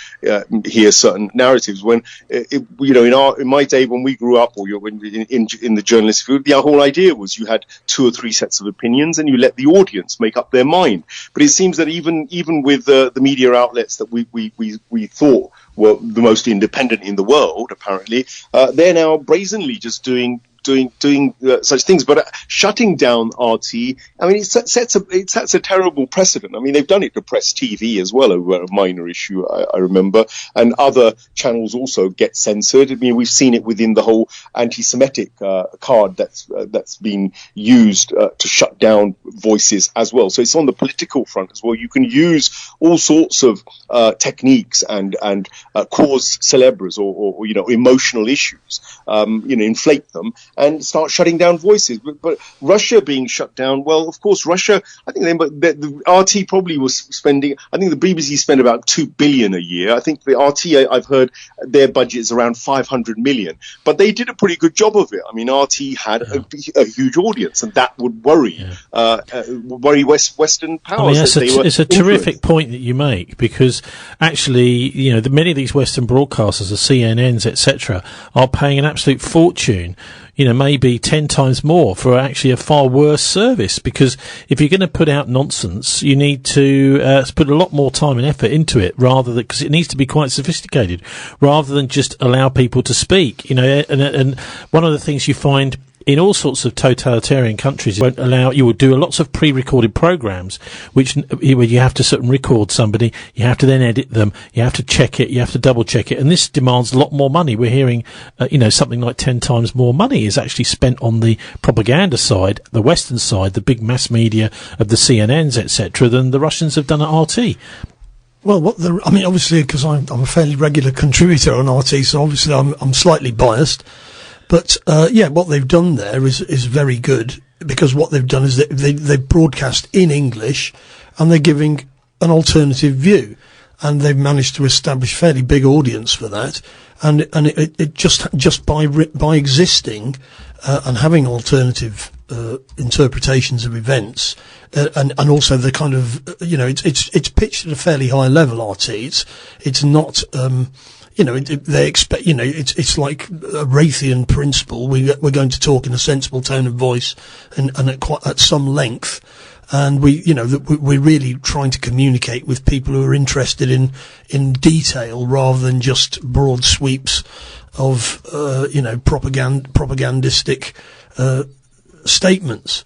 hear certain narratives. When in my day when we grew up, or in the journalistic field, the whole idea was you had 2 or 3 sets of opinions and you let the audience make up their mind. But it seems that even with the media outlets that we thought were the most independent in the world, apparently, they're now brazenly just doing such things, but shutting down RT, it sets a terrible precedent. They've done it to Press TV as well over a minor issue, I remember, and other channels also get censored. We've seen it within the whole anti-Semitic card that's been used to shut down voices as well. So it's on the political front as well. You can use all sorts of techniques and cause célèbres or emotional issues, inflate them and start shutting down voices. But Russia being shut down, well, of course, Russia, I think the RT probably was spending, I think the BBC spent about $2 billion a year. I think the RT, I've heard their budget is around 500 million, but they did a pretty good job of it. RT had a huge audience, and that would worry Western powers. It's a terrific point that you make, because actually, many of these Western broadcasters, the CNNs, etc., are paying an absolute fortune, maybe 10 times more for actually a far worse service, because if you're going to put out nonsense, you need to put a lot more time and effort into it, because it needs to be quite sophisticated, rather than just allow people to speak. And one of the things you find in all sorts of totalitarian countries, you will do lots of pre-recorded programs, where you have to record somebody, you have to then edit them, you have to check it, you have to double check it, and this demands a lot more money. We're hearing, something like 10 times more money is actually spent on the propaganda side, the Western side, the big mass media of the CNNs, etc., than the Russians have done at RT. Well, obviously, because I'm a fairly regular contributor on RT, so obviously I'm slightly biased. But what they've done there is very good, because what they've done is they broadcast in English, and they're giving an alternative view, and they've managed to establish a fairly big audience for that, and it just by existing and having alternative interpretations of events, and also the kind of it's pitched at a fairly high level. RT, it's not. They expect, it's like a Raytheon principle. We're going to talk in a sensible tone of voice and at some length. And we're really trying to communicate with people who are interested in detail rather than just broad sweeps of, propagandistic, statements.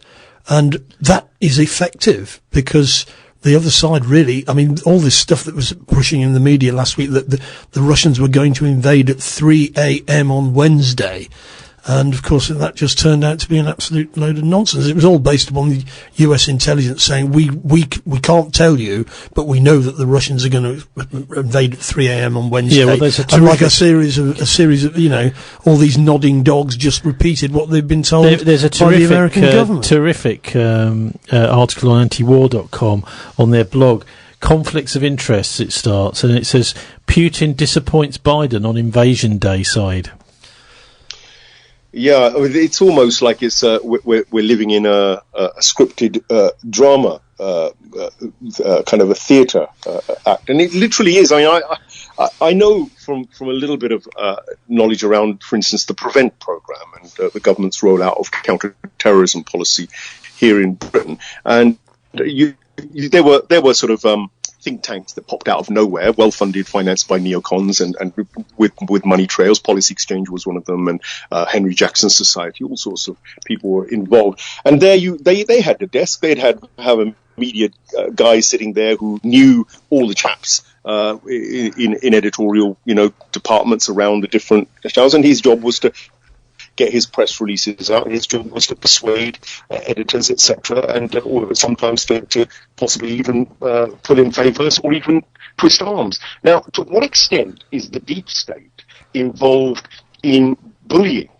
And that is effective because the other side really, I mean, all this stuff that was pushing in the media last week that the Russians were going to invade at 3 a.m. on Wednesday. And of course, that just turned out to be an absolute load of nonsense. It was all based upon the US intelligence saying we can't tell you, but we know that the Russians are going to invade at 3 a.m. on Wednesday. Yeah, well, there's and like a series of all these nodding dogs just repeated what they've been told there's a by the American government. Terrific article on antiwar.com on their blog. Conflicts of interests, it starts, and it says Putin disappoints Biden on invasion day side. Yeah, it's almost like it's we're living in a scripted drama, kind of a theatre act, and it literally is. I mean, I know from a little bit of knowledge around, for instance, the Prevent program and the government's rollout of counter-terrorism policy here in Britain, and there were sort of think tanks that popped out of nowhere, well-funded, financed by neocons and with money trails. Policy Exchange was one of them, and Henry Jackson Society, all sorts of people were involved. And there they had the desk. They'd have a media guy sitting there who knew all the chaps in editorial, departments around the different channels, and his job was to get his press releases out. His job was to persuade editors, etc., and or sometimes to possibly even pull in favours or even twist arms. Now, to what extent is the deep state involved in bullying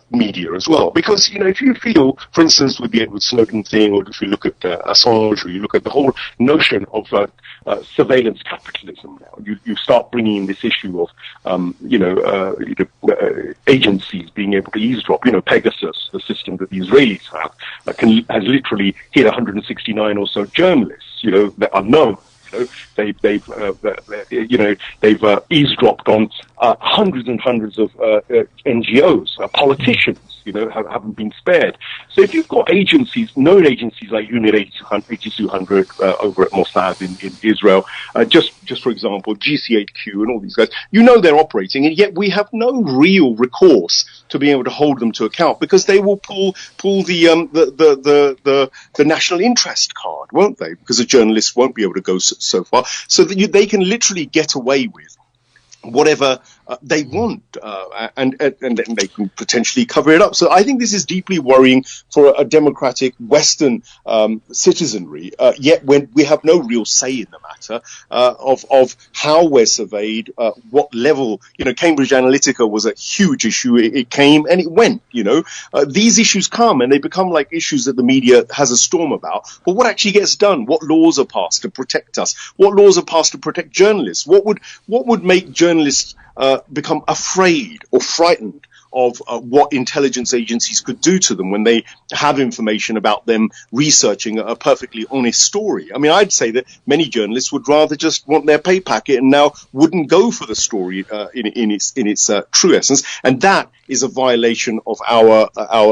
media as well? Because, if you feel, for instance, with the Edward Snowden thing, or if you look at Assange, or you look at the whole notion of surveillance capitalism now, you start bringing in this issue of, agencies being able to eavesdrop. Pegasus, the system that the Israelis have, has literally hit 169 or so journalists, that are known. They've eavesdropped on hundreds and hundreds of NGOs, politicians, haven't been spared. So if you've got agencies, known agencies like Unit 8200 over at Mossad in Israel, just for example, GCHQ and all these guys, they're operating, and yet we have no real recourse to be able to hold them to account, because they will pull the national interest card, won't they? Because the journalists won't be able to go so far, so that they can literally get away with whatever they want, and they can potentially cover it up. So I think this is deeply worrying for a democratic Western citizenry. Yet when we have no real say in the matter of how we're surveyed, what level. Cambridge Analytica was a huge issue. It came and it went. These issues come and they become like issues that the media has a storm about. But what actually gets done? What laws are passed to protect us? What laws are passed to protect journalists? What would make journalists become afraid or frightened of what intelligence agencies could do to them when they have information about them researching a perfectly honest story? I mean, I'd say that many journalists would rather just want their pay packet and now wouldn't go for the story in its true essence, and that is a violation of our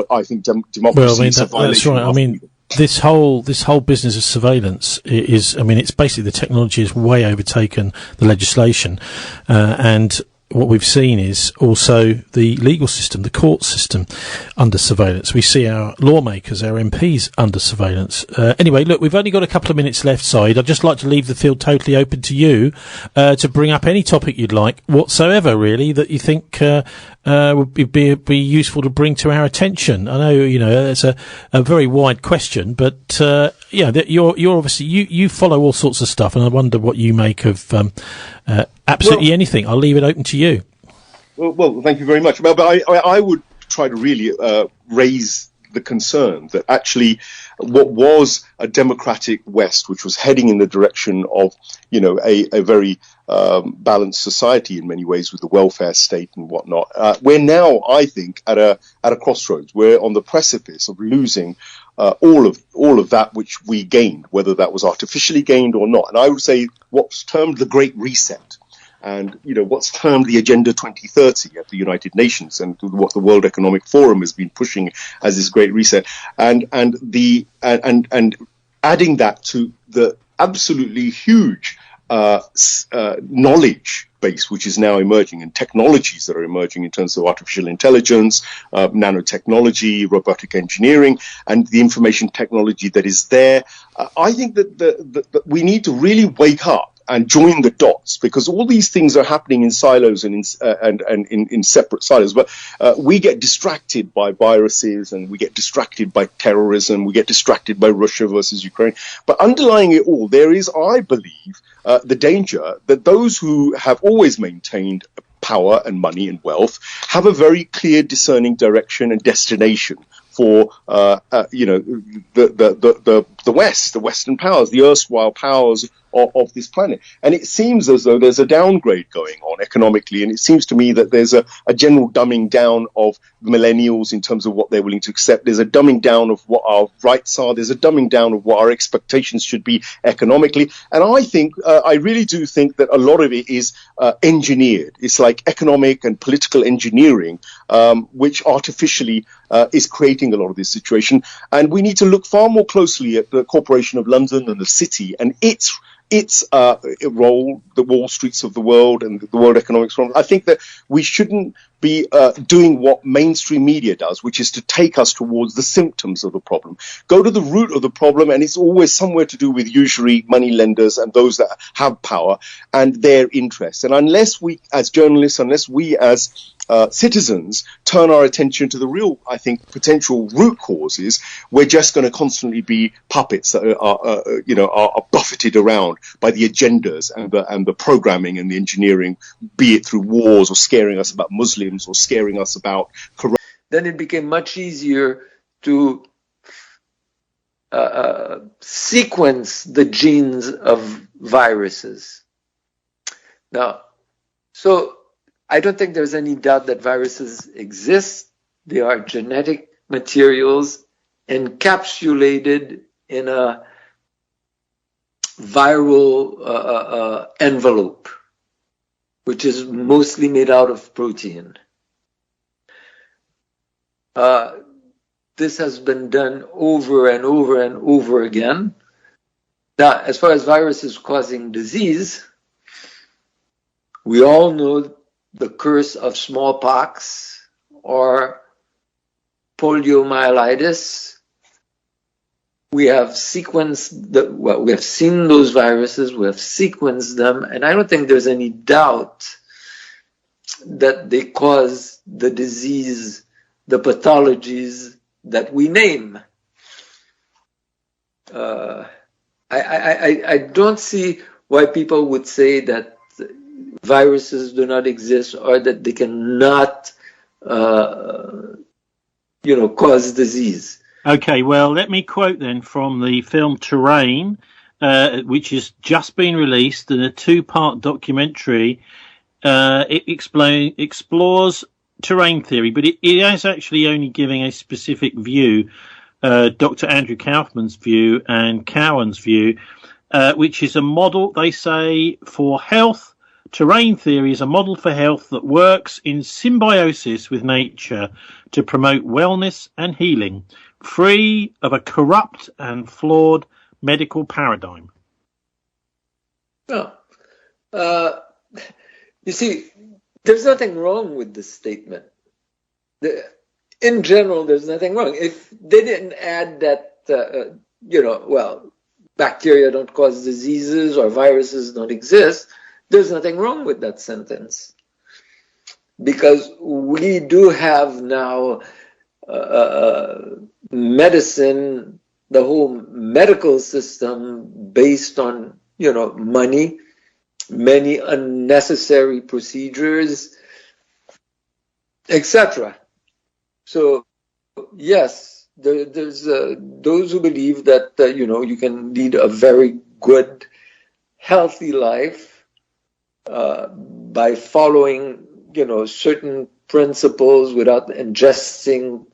I think democracy. Well, that's right. I mean, this whole business of surveillance it's basically the technology has way overtaken the legislation, and what we've seen is also the legal system, the court system, under surveillance. We see our lawmakers, our MPs, under surveillance. Anyway, look, we've only got a couple of minutes left, Syed. I'd just like to leave the field totally open to you to bring up any topic you'd like whatsoever, really, that you think would be useful to bring to our attention. I know, it's a very wide question, but you're obviously you follow all sorts of stuff, and I wonder what you make of absolutely anything. I'll leave it open to you. Well, thank you very much. But I would try to really raise the concern that actually what was a democratic West, which was heading in the direction of, a very balanced society in many ways with the welfare state and whatnot, we're now, I think, at a crossroads. We're on the precipice of losing all of that which we gained, whether that was artificially gained or not. And I would say what's termed the Great Reset, and what's termed the Agenda 2030 at the United Nations, and what the World Economic Forum has been pushing as this Great Reset, and adding that to the absolutely huge knowledge base which is now emerging, and technologies that are emerging in terms of artificial intelligence, nanotechnology, robotic engineering, and the information technology that is there. I think that we need to really wake up and join the dots, because all these things are happening in silos and in separate silos. But we get distracted by viruses, and we get distracted by terrorism, we get distracted by Russia versus Ukraine. But underlying it all, there is, I believe, the danger that those who have always maintained power and money and wealth have a very clear discerning direction and destination for the West, the Western powers, the erstwhile powers of this planet. And it seems as though there's a downgrade going on economically, and it seems to me that there's a general dumbing down of millennials in terms of what they're willing to accept. There's a dumbing down of what our rights are. There's a dumbing down of what our expectations should be economically. And I really do think that a lot of it is engineered. It's like economic and political engineering, which artificially is creating a lot of this situation. And we need to look far more closely at the Corporation of London and the city and its role, the Wall Streets of the world and the World Economic Forum. I think that we shouldn't be doing what mainstream media does, which is to take us towards the symptoms of the problem. Go to the root of the problem, and it's always somewhere to do with usury, money lenders, and those that have power and their interests. And unless we, as journalists, unless we as citizens turn our attention to the real, I think, potential root causes, we're just going to constantly be puppets that are buffeted around by the agendas and the programming and the engineering, be it through wars or scaring us about Muslims or scaring us about corruption. Then it became much easier to sequence the genes of viruses. Now, so I don't think there's any doubt that viruses exist. They are genetic materials encapsulated in a viral envelope, which is mostly made out of protein. This has been done over and over and over again. Now, as far as viruses causing disease, we all know the curse of smallpox or poliomyelitis. We have sequenced we have seen those viruses, we have sequenced them, and I don't think there's any doubt that they cause the disease, the pathologies that we name. I don't see why people would say that viruses do not exist or that they cannot, cause disease. Okay, well, let me quote then from the film Terrain, which has just been released in a 2-part documentary. It explores terrain theory, but it is actually only giving a specific view, Dr. Andrew Kaufman's view and Cowan's view, which is a model, they say, for health. Terrain theory is a model for health that works in symbiosis with nature to promote wellness and healing, free of a corrupt and flawed medical paradigm. No. You see, there's nothing wrong with this statement. In general, there's nothing wrong. If they didn't add that, bacteria don't cause diseases or viruses don't exist, there's nothing wrong with that sentence. Because we do have now medicine, the whole medical system based on, money, many unnecessary procedures, etc. So, yes, there's those who believe that, you can lead a very good, healthy life by following, certain principles without ingesting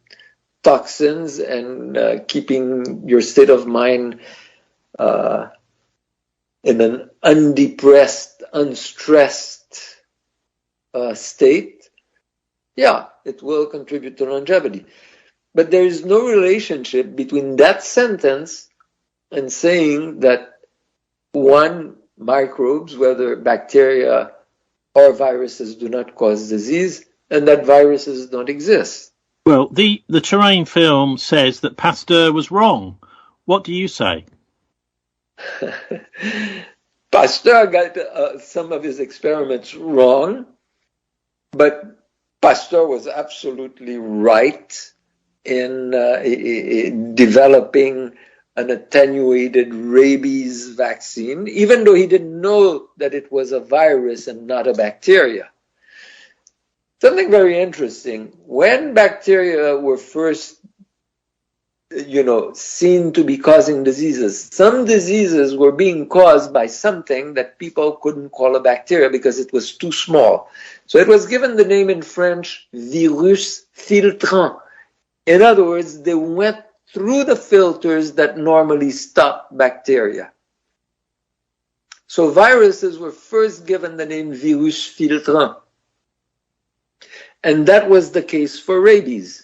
toxins and keeping your state of mind in an undepressed, unstressed state. Yeah, it will contribute to longevity. But there is no relationship between that sentence and saying that one, microbes, whether bacteria or viruses, do not cause disease, and that viruses don't exist. Well, the Terrain film says that Pasteur was wrong. What do you say? Pasteur got some of his experiments wrong, but Pasteur was absolutely right in developing an attenuated rabies vaccine, even though he didn't know that it was a virus and not a bacteria. Something very interesting, when bacteria were first seen to be causing diseases, some diseases were being caused by something that people couldn't call a bacteria because it was too small. So it was given the name in French, virus filtrant. In other words, they went through the filters that normally stop bacteria. So viruses were first given the name virus filtrant. And that was the case for rabies.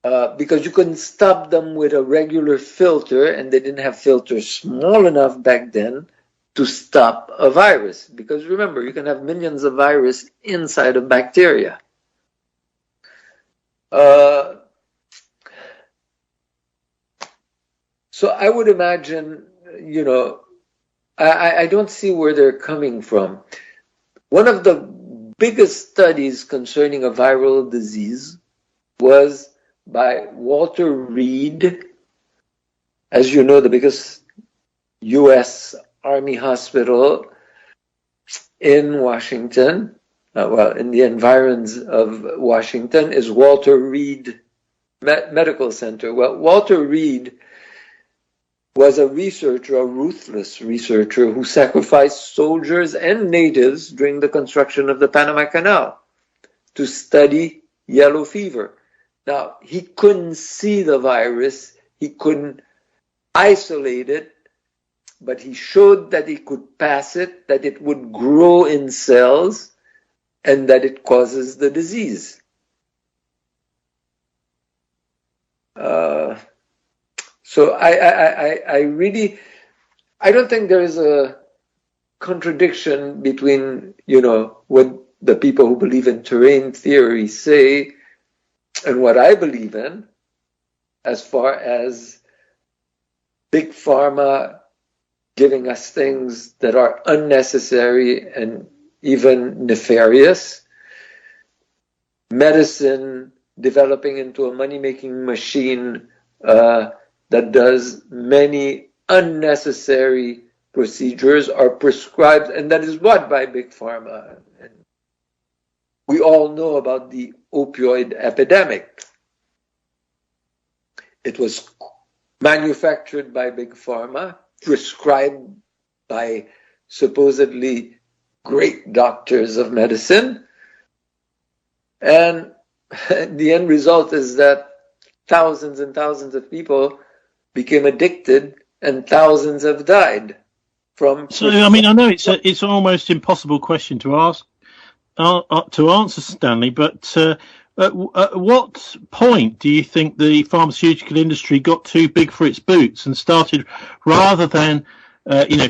Because you couldn't stop them with a regular filter, and they didn't have filters small enough back then to stop a virus. Because remember, you can have millions of viruses inside of bacteria. So I would imagine, I don't see where they're coming from. One of the biggest studies concerning a viral disease was by Walter Reed, as you know, the biggest US Army hospital in Washington, in the environs of Washington, is Walter Reed Medical Center. Well, Walter Reed was a researcher, a ruthless researcher, who sacrificed soldiers and natives during the construction of the Panama Canal to study yellow fever. Now, he couldn't see the virus, he couldn't isolate it, but he showed that he could pass it, that it would grow in cells, and that it causes the disease. So I don't think there is a contradiction between, what the people who believe in terrain theory say and what I believe in, as far as big pharma giving us things that are unnecessary and even nefarious, medicine developing into a money-making machine that does many unnecessary procedures are prescribed, and that is what by big pharma. And we all know about the opioid epidemic. It was manufactured by big pharma, prescribed by supposedly great doctors of medicine, and the end result is that thousands and thousands of people became addicted and thousands have died from. So, I mean, I know it's an almost impossible question to ask, to answer, Stanley, but at what point do you think the pharmaceutical industry got too big for its boots and started, rather than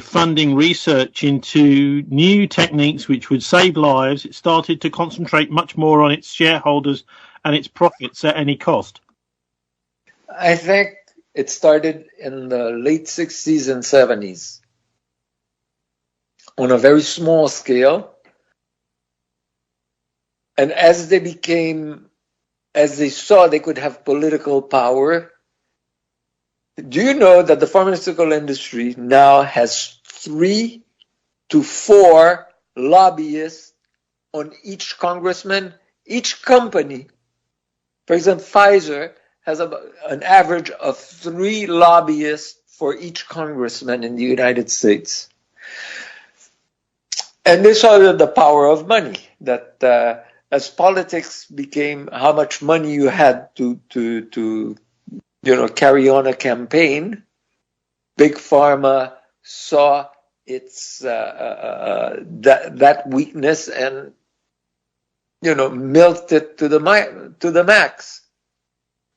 funding research into new techniques which would save lives, it started to concentrate much more on its shareholders and its profits at any cost? I think it started in the late 60s and 70s on a very small scale. And as they saw they could have political power, do you know that the pharmaceutical industry now has 3 to 4 lobbyists on each congressman? Each company, for example, Pfizer has an average of 3 lobbyists for each congressman in the United States. And they saw the power of money, that as politics became how much money you had to carry on a campaign, Big Pharma saw its that weakness and milked it to the max.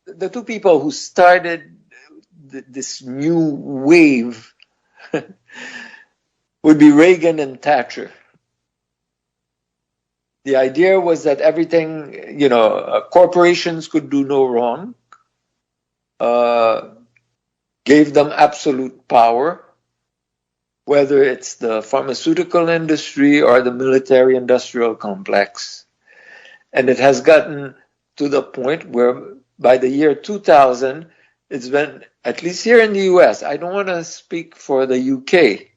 The two people who started this new wave would be Reagan and Thatcher. The idea was that everything, corporations could do no wrong, gave them absolute power, whether it's the pharmaceutical industry or the military-industrial complex. And it has gotten to the point where by the year 2000, it's been, at least here in the US, I don't want to speak for the UK,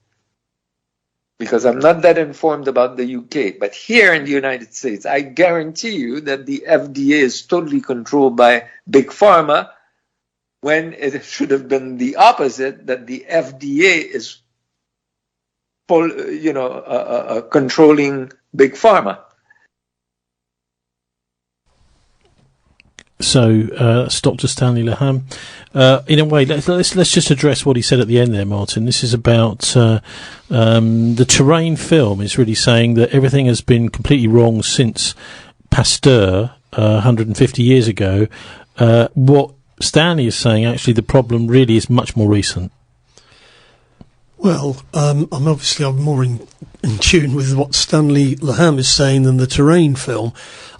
because I'm not that informed about the UK, but here in the United States, I guarantee you that the FDA is totally controlled by Big Pharma, when it should have been the opposite, that the FDA is controlling Big Pharma. So that's Dr. Stanley Laham. In a way, let's just address what he said at the end there, Martin. This is about the Terrain film is really saying that everything has been completely wrong since Pasteur 150 years ago. What Stanley is saying, actually, the problem really is much more recent. Well, I'm more in tune with what Stanley Laham is saying than the Terrain film.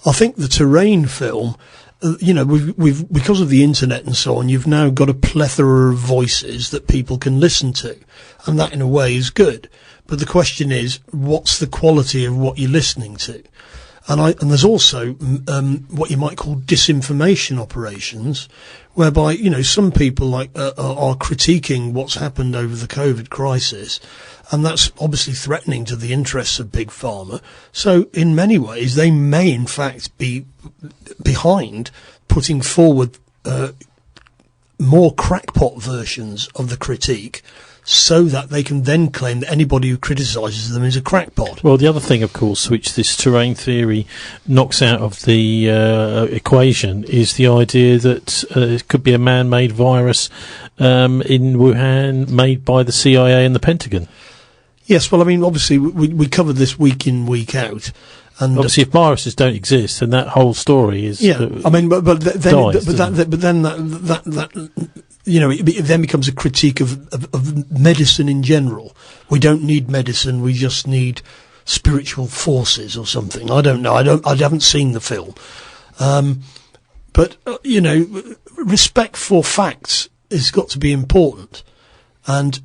I think the Terrain film, we've because of the internet and so on, you've now got a plethora of voices that people can listen to, and that in a way is good. But the question is, what's the quality of what you're listening to? And there's also what you might call disinformation operations, whereby some people are critiquing what's happened over the COVID crisis, and that's obviously threatening to the interests of Big Pharma. So in many ways, they may in fact be behind putting forward more crackpot versions of the critique, so that they can then claim that anybody who criticises them is a crackpot. Well, the other thing, of course, which this terrain theory knocks out of the equation is the idea that it could be a man-made virus in Wuhan made by the CIA and the Pentagon. Yes, well, I mean, obviously, we covered this week in, week out. And obviously, if viruses don't exist, then that whole story is I mean, but then it then becomes a critique of medicine in general. We don't need medicine; we just need spiritual forces or something. I don't know. I haven't seen the film, but respect for facts has got to be important, and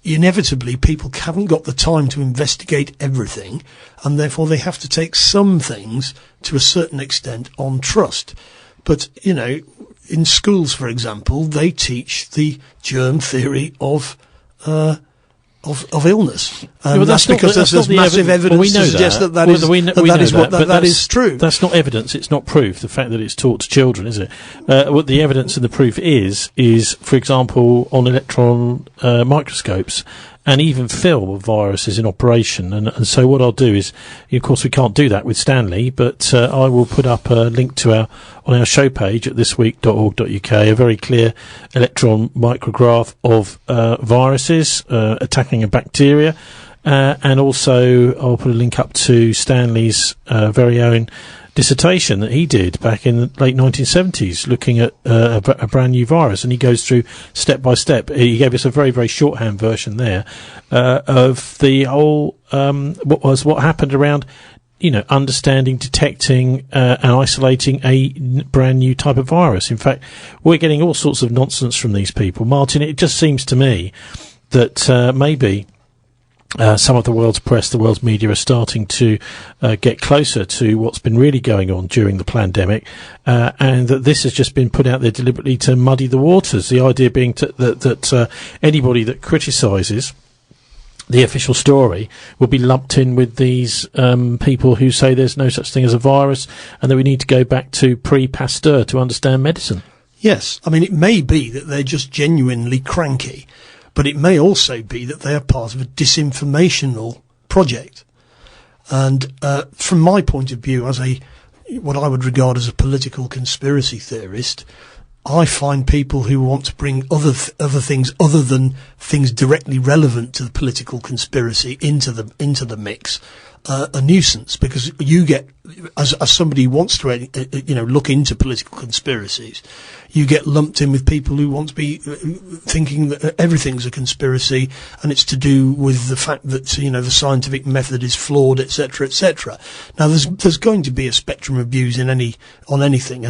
inevitably people haven't got the time to investigate everything, and therefore they have to take some things to a certain extent on trust. But in schools, for example, they teach the germ theory of illness. That's because there's massive evidence to suggest that is true. That's not evidence. It's not proof. The fact that it's taught to children, is it? What the evidence and the proof is, for example, on electron microscopes and even film of viruses in operation. And so what I'll do is, of course, we can't do that with Stanley, but I will put up a link to on our show page at thisweek.org.uk, a very clear electron micrograph of viruses attacking a bacteria. And also I'll put a link up to Stanley's very own dissertation that he did back in the late 1970s looking at a brand new virus, and he goes through step by step. He gave us a very, very shorthand version there of the whole what happened around understanding, detecting and isolating a brand new type of virus. In fact, we're getting all sorts of nonsense from these people. Martin, it just seems to me that maybe some of the world's press, the world's media are starting to get closer to what's been really going on during the pandemic, and that this has just been put out there deliberately to muddy the waters. The idea being that anybody that criticises the official story will be lumped in with these people who say there's no such thing as a virus and that we need to go back to pre-Pasteur to understand medicine. Yes, I mean, it may be that they're just genuinely cranky, but it may also be that they are part of a disinformational project. And from my point of view, as what I would regard as a political conspiracy theorist, I find people who want to bring other things other than things directly relevant to the political conspiracy into the mix a nuisance, because you get, as somebody who wants to, look into political conspiracies, you get lumped in with people who want to be thinking that everything's a conspiracy and it's to do with the fact that, the scientific method is flawed, etc., etc. Now, there's going to be a spectrum of views on anything,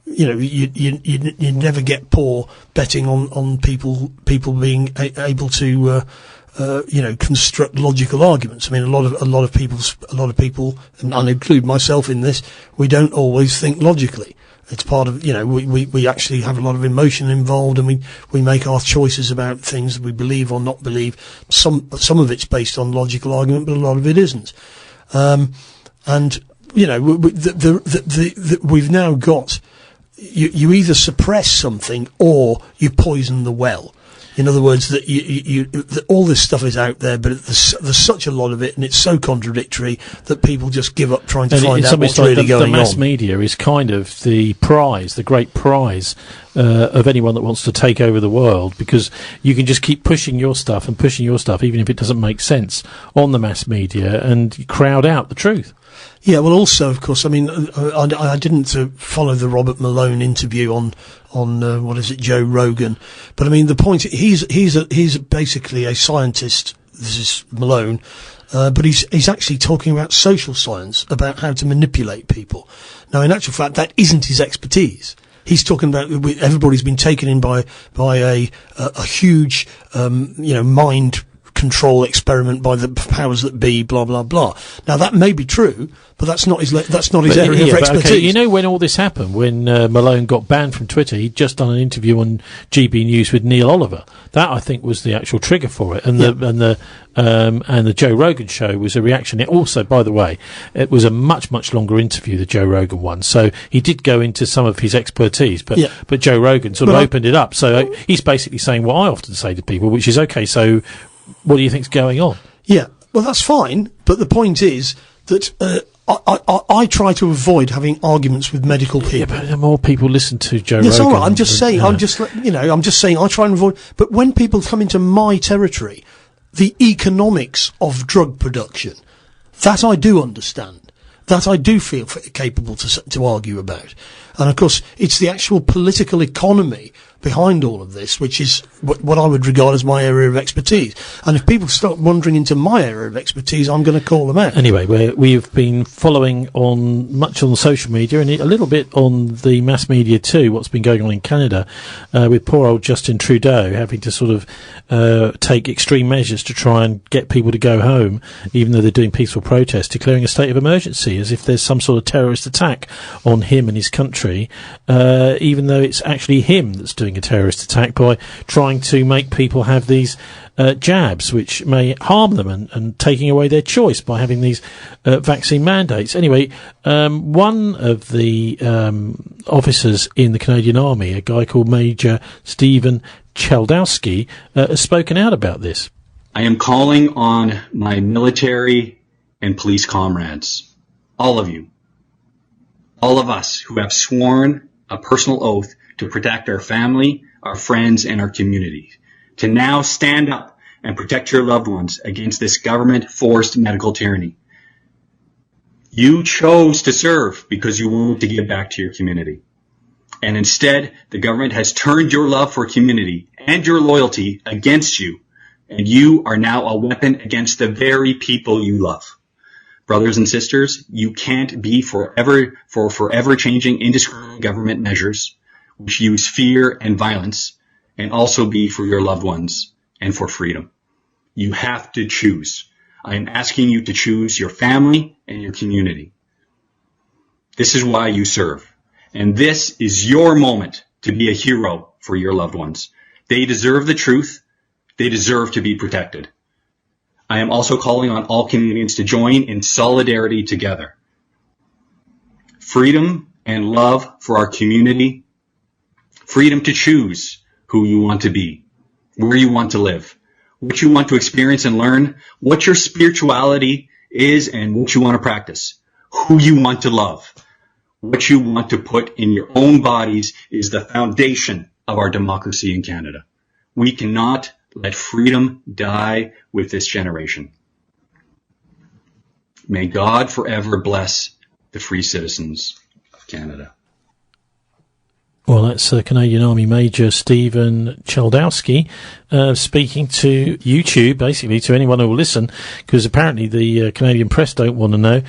you never get poor betting on people being able to construct logical arguments. I mean, a lot of people, and I'll include myself in this, we don't always think logically. It's part of, we actually have a lot of emotion involved, and we make our choices about things that we believe or not believe. Some of it's based on logical argument, but a lot of it isn't. We've now got, you either suppress something or you poison the well. In other words, that all this stuff is out there, but there's such a lot of it, and it's so contradictory that people just give up trying to find out what's really going on. The mass media is kind of the prize, the great prize of anyone that wants to take over the world, because you can just keep pushing your stuff, even if it doesn't make sense, on the mass media, and crowd out the truth. Yeah, well, also, of course, I mean, I didn't follow the Robert Malone interview on Joe Rogan, but I mean, the point, he's basically a scientist. This is Malone, but he's actually talking about social science, about how to manipulate people. Now, in actual fact, that isn't his expertise. He's talking about, everybody's been taken in by a huge, mind control experiment by the powers that be, blah blah blah. Now, that may be true, but that's not his area of expertise. Okay, when all this happened, when Malone got banned from Twitter, he'd just done an interview on GB News with Neil Oliver. That, I think, was the actual trigger for it, and the Joe Rogan show was a reaction. It also, by the way, it was a much longer interview, the Joe Rogan one. So he did go into some of his expertise, but Joe Rogan sort of opened it up. So he's basically saying what I often say to people, which is, okay, so what do you think's going on? Yeah, well, that's fine, but the point is that I try to avoid having arguments with medical people. Yeah, but more people listen to Joe Rogan. It's all right. I'm just saying I try and avoid. But when people come into my territory, the economics of drug production, that I do understand, that I do feel capable to argue about. And of course, it's the actual political economy behind all of this, which is what I would regard as my area of expertise. And if people start wandering into my area of expertise, I'm going to call them out. Anyway, we've been following much on social media and a little bit on the mass media too, what's been going on in Canada, with poor old Justin Trudeau having to sort of take extreme measures to try and get people to go home, even though they're doing peaceful protests, declaring a state of emergency as if there's some sort of terrorist attack on him and his country, even though it's actually him that's doing a terrorist attack by trying to make people have these jabs, which may harm them, and taking away their choice by having these vaccine mandates. Anyway, one of the officers in the Canadian Army, a guy called Major Stephen Cheldowski, has spoken out about this. I am calling on my military and police comrades, all of you, all of us who have sworn a personal oath to protect our family, our friends, and our community, to now stand up and protect your loved ones against this government-forced medical tyranny. You chose to serve because you wanted to give back to your community. And instead, the government has turned your love for community and your loyalty against you, and you are now a weapon against the very people you love. Brothers and sisters, you can't be forever changing indiscriminate government measures which use fear and violence, and also be for your loved ones and for freedom. You have to choose. I am asking you to choose your family and your community. This is why you serve. And this is your moment to be a hero for your loved ones. They deserve the truth. They deserve to be protected. I am also calling on all Canadians to join in solidarity together. Freedom and love for our community. Freedom to choose who you want to be, where you want to live, what you want to experience and learn, what your spirituality is and what you want to practice, who you want to love, what you want to put in your own bodies is the foundation of our democracy in Canada. We cannot let freedom die with this generation. May God forever bless the free citizens of Canada. Well, that's Canadian Army Major Stephen Chaldowski speaking to YouTube, basically to anyone who will listen, because apparently the Canadian press don't want to know.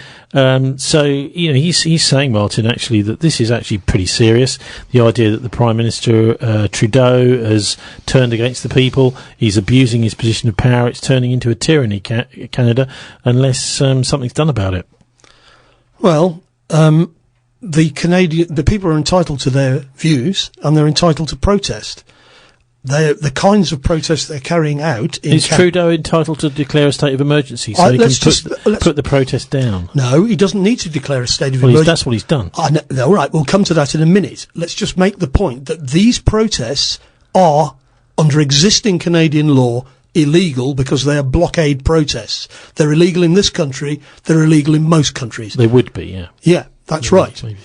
So, he's saying, Martin, actually, that this is actually pretty serious. The idea that the Prime Minister Trudeau has turned against the people, he's abusing his position of power, it's turning into a tyranny, Canada, unless something's done about it. Well, the people are entitled to their views and they're entitled to protest. The kinds of protests they're carrying out. Is Trudeau entitled to declare a state of emergency so he can put the protest down? No, he doesn't need to declare a state of emergency. That's what he's done. All right, we'll come to that in a minute. Let's just make the point that these protests are, under existing Canadian law, illegal because they are blockade protests. They're illegal in this country. They're illegal in most countries. They would be, yeah. Yeah, that's right. Maybe.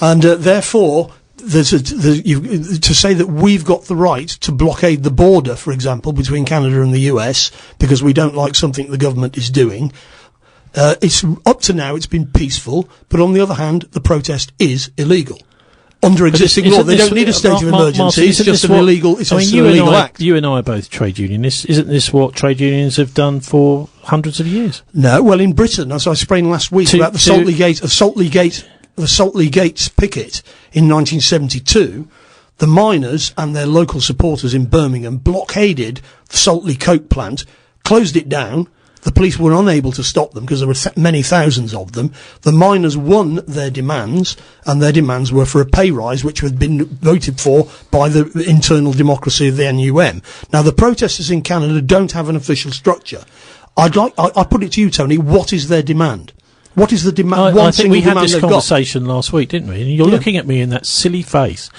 And therefore, to say that we've got the right to blockade the border, for example, between Canada and the US because we don't like something the government is doing. It's up to now, it's been peaceful, but on the other hand, the protest is illegal. Under existing law, they don't need a state of emergency. Martin, it's just an illegal. It's an illegal act. You and I are both trade unionists. Isn't this what trade unions have done for hundreds of years? No. Well, in Britain, as I explained last week about the Saltley Gates picket in 1972, the miners and their local supporters in Birmingham blockaded the Saltley coke plant, closed it down. The police were unable to stop them because there were many thousands of them. The miners won their demands, and their demands were for a pay rise, which had been voted for by the internal democracy of the NUM. Now, the protesters in Canada don't have an official structure. I put it to you, Tony, what is their demand? What is the demand? I think we had this conversation last week, didn't we? And you're looking at me in that silly face,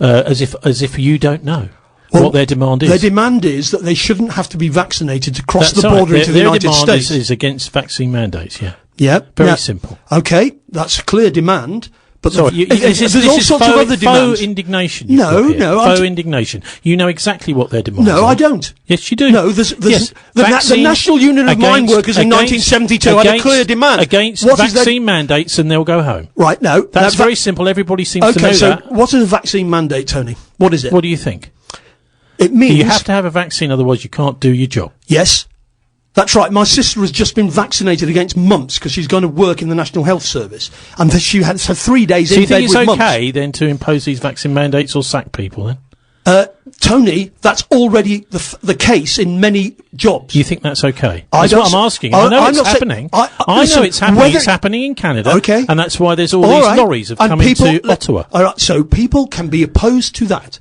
as if you don't know what their demand is. Their demand is that they shouldn't have to be vaccinated to cross the border into the United States. Their demand is against vaccine mandates, yeah. Yeah. Very simple. Okay, that's a clear demand. But there's all sorts of other demands. Faux indignation. Faux indignation. You know exactly what their demands are. No, I don't. Yes, you do. No, the National Union of Mine Workers in 1972 had a clear demand. Against vaccine mandates, and they'll go home. Right, no. That's very simple. Everybody seems to know that. Okay, so what is a vaccine mandate, Tony? What is it? What do you think? It means you have to have a vaccine, otherwise you can't do your job. Yes. That's right. My sister has just been vaccinated against mumps because she's going to work in the National Health Service. And she had 3 days in bed with mumps. Do you think it's okay then to impose these vaccine mandates or sack people then? Tony, that's already the case in many jobs. You think that's okay? That's what I'm asking. I know it's happening. I know it's happening. It's happening in Canada. Okay. And that's why there's all these lorries have come into Ottawa. All right. So people can be opposed to that.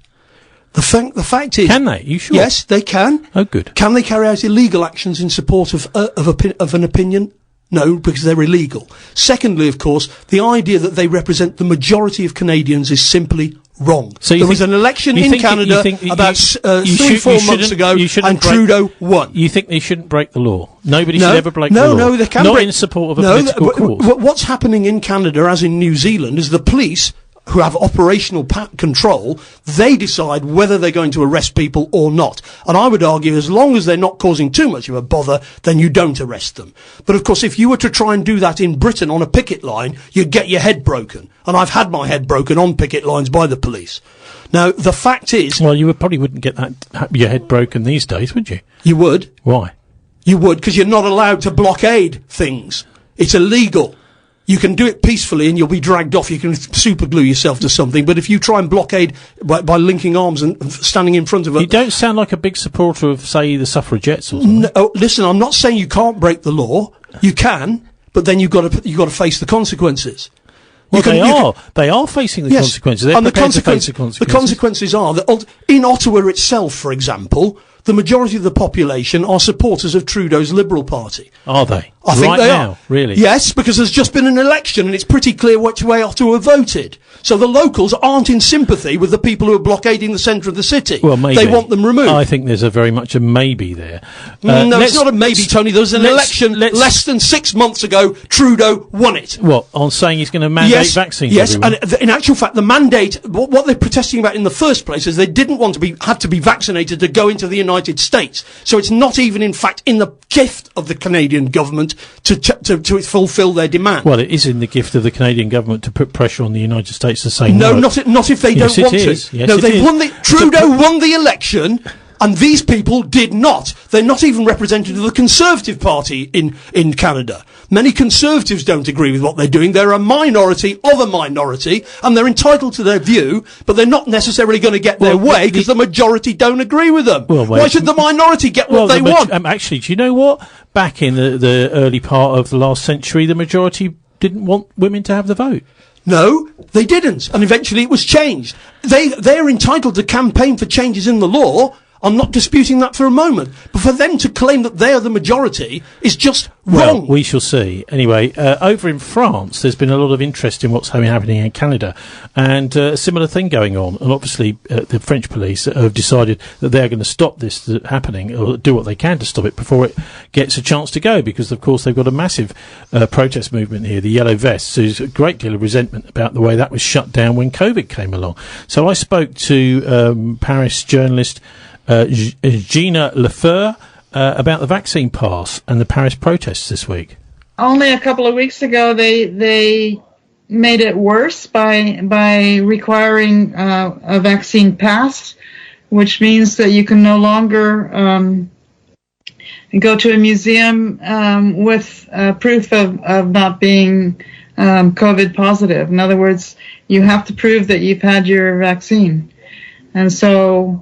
The fact is... Can they? You sure? Yes, they can. Oh, good. Can they carry out illegal actions in support of an opinion? No, because they're illegal. Secondly, of course, the idea that they represent the majority of Canadians is simply wrong. So there was an election in Canada about 3-4 months ago, and Trudeau won. You think they shouldn't break the law? Nobody should ever break the law? No, they can Not in support of a political cause. What's happening in Canada, as in New Zealand, is the police, who have operational control, they decide whether they're going to arrest people or not. And I would argue as long as they're not causing too much of a bother, then you don't arrest them. But of course, if you were to try and do that in Britain on a picket line, you'd get your head broken. And I've had my head broken on picket lines by the police. Now, the fact is... Well, you probably wouldn't get your head broken these days, would you? You would. Why? You would, because you're not allowed to blockade things. It's illegal. You can do it peacefully and you'll be dragged off. You can super glue yourself to something. But if you try and blockade by linking arms and standing in front of You don't sound like a big supporter of, say, the suffragettes or something. No, listen, I'm not saying you can't break the law. You can, but then you've got to face the consequences. Well, they are facing the consequences. They're prepared to face the consequences. The consequences are that in Ottawa itself, for example, the majority of the population are supporters of Trudeau's Liberal Party. Are they? I think they are. Really? Yes, because there's just been an election and it's pretty clear which way Ottawa voted. So the locals aren't in sympathy with the people who are blockading the centre of the city. Well, maybe. They want them removed. I think there's very much a maybe there. No, it's not a maybe, Tony. There was an election less than 6 months ago. Trudeau won it. What, on saying he's going to mandate vaccines? Yes, and in actual fact, the mandate, what they're protesting about in the first place is they didn't want to have to be vaccinated to go into the United States. So it's not even, in fact, in the gift of the Canadian government government to fulfil their demand. Well, it is in the gift of the Canadian government to put pressure on the United States to say no. No, not if they don't want to. Yes, no, they've won Trudeau won the election, and these people did not. They're not even representative of the Conservative Party in Canada. Many Conservatives don't agree with what they're doing. They're a minority of a minority, and they're entitled to their view, but they're not necessarily going to get their way because the majority don't agree with them. Well, why should the minority get what they want? Actually, do you know what? Back in the early part of the last century, the majority didn't want women to have the vote. No, they didn't, and eventually it was changed. They're entitled to campaign for changes in the law. I'm not disputing that for a moment. But for them to claim that they are the majority is just wrong. Well, we shall see. Anyway, over in France, there's been a lot of interest in what's happening in Canada, and a similar thing going on. And obviously, the French police have decided that they're going to stop this happening, or do what they can to stop it before it gets a chance to go, because, of course, they've got a massive protest movement here, the Yellow Vests. There's a great deal of resentment about the way that was shut down when COVID came along. So I spoke to Paris journalist Gina Lefeur about the vaccine pass and the Paris protests this week. Only a couple of weeks ago, they made it worse by requiring a vaccine pass, which means that you can no longer go to a museum with proof of not being COVID positive. In other words, you have to prove that you've had your vaccine, and so.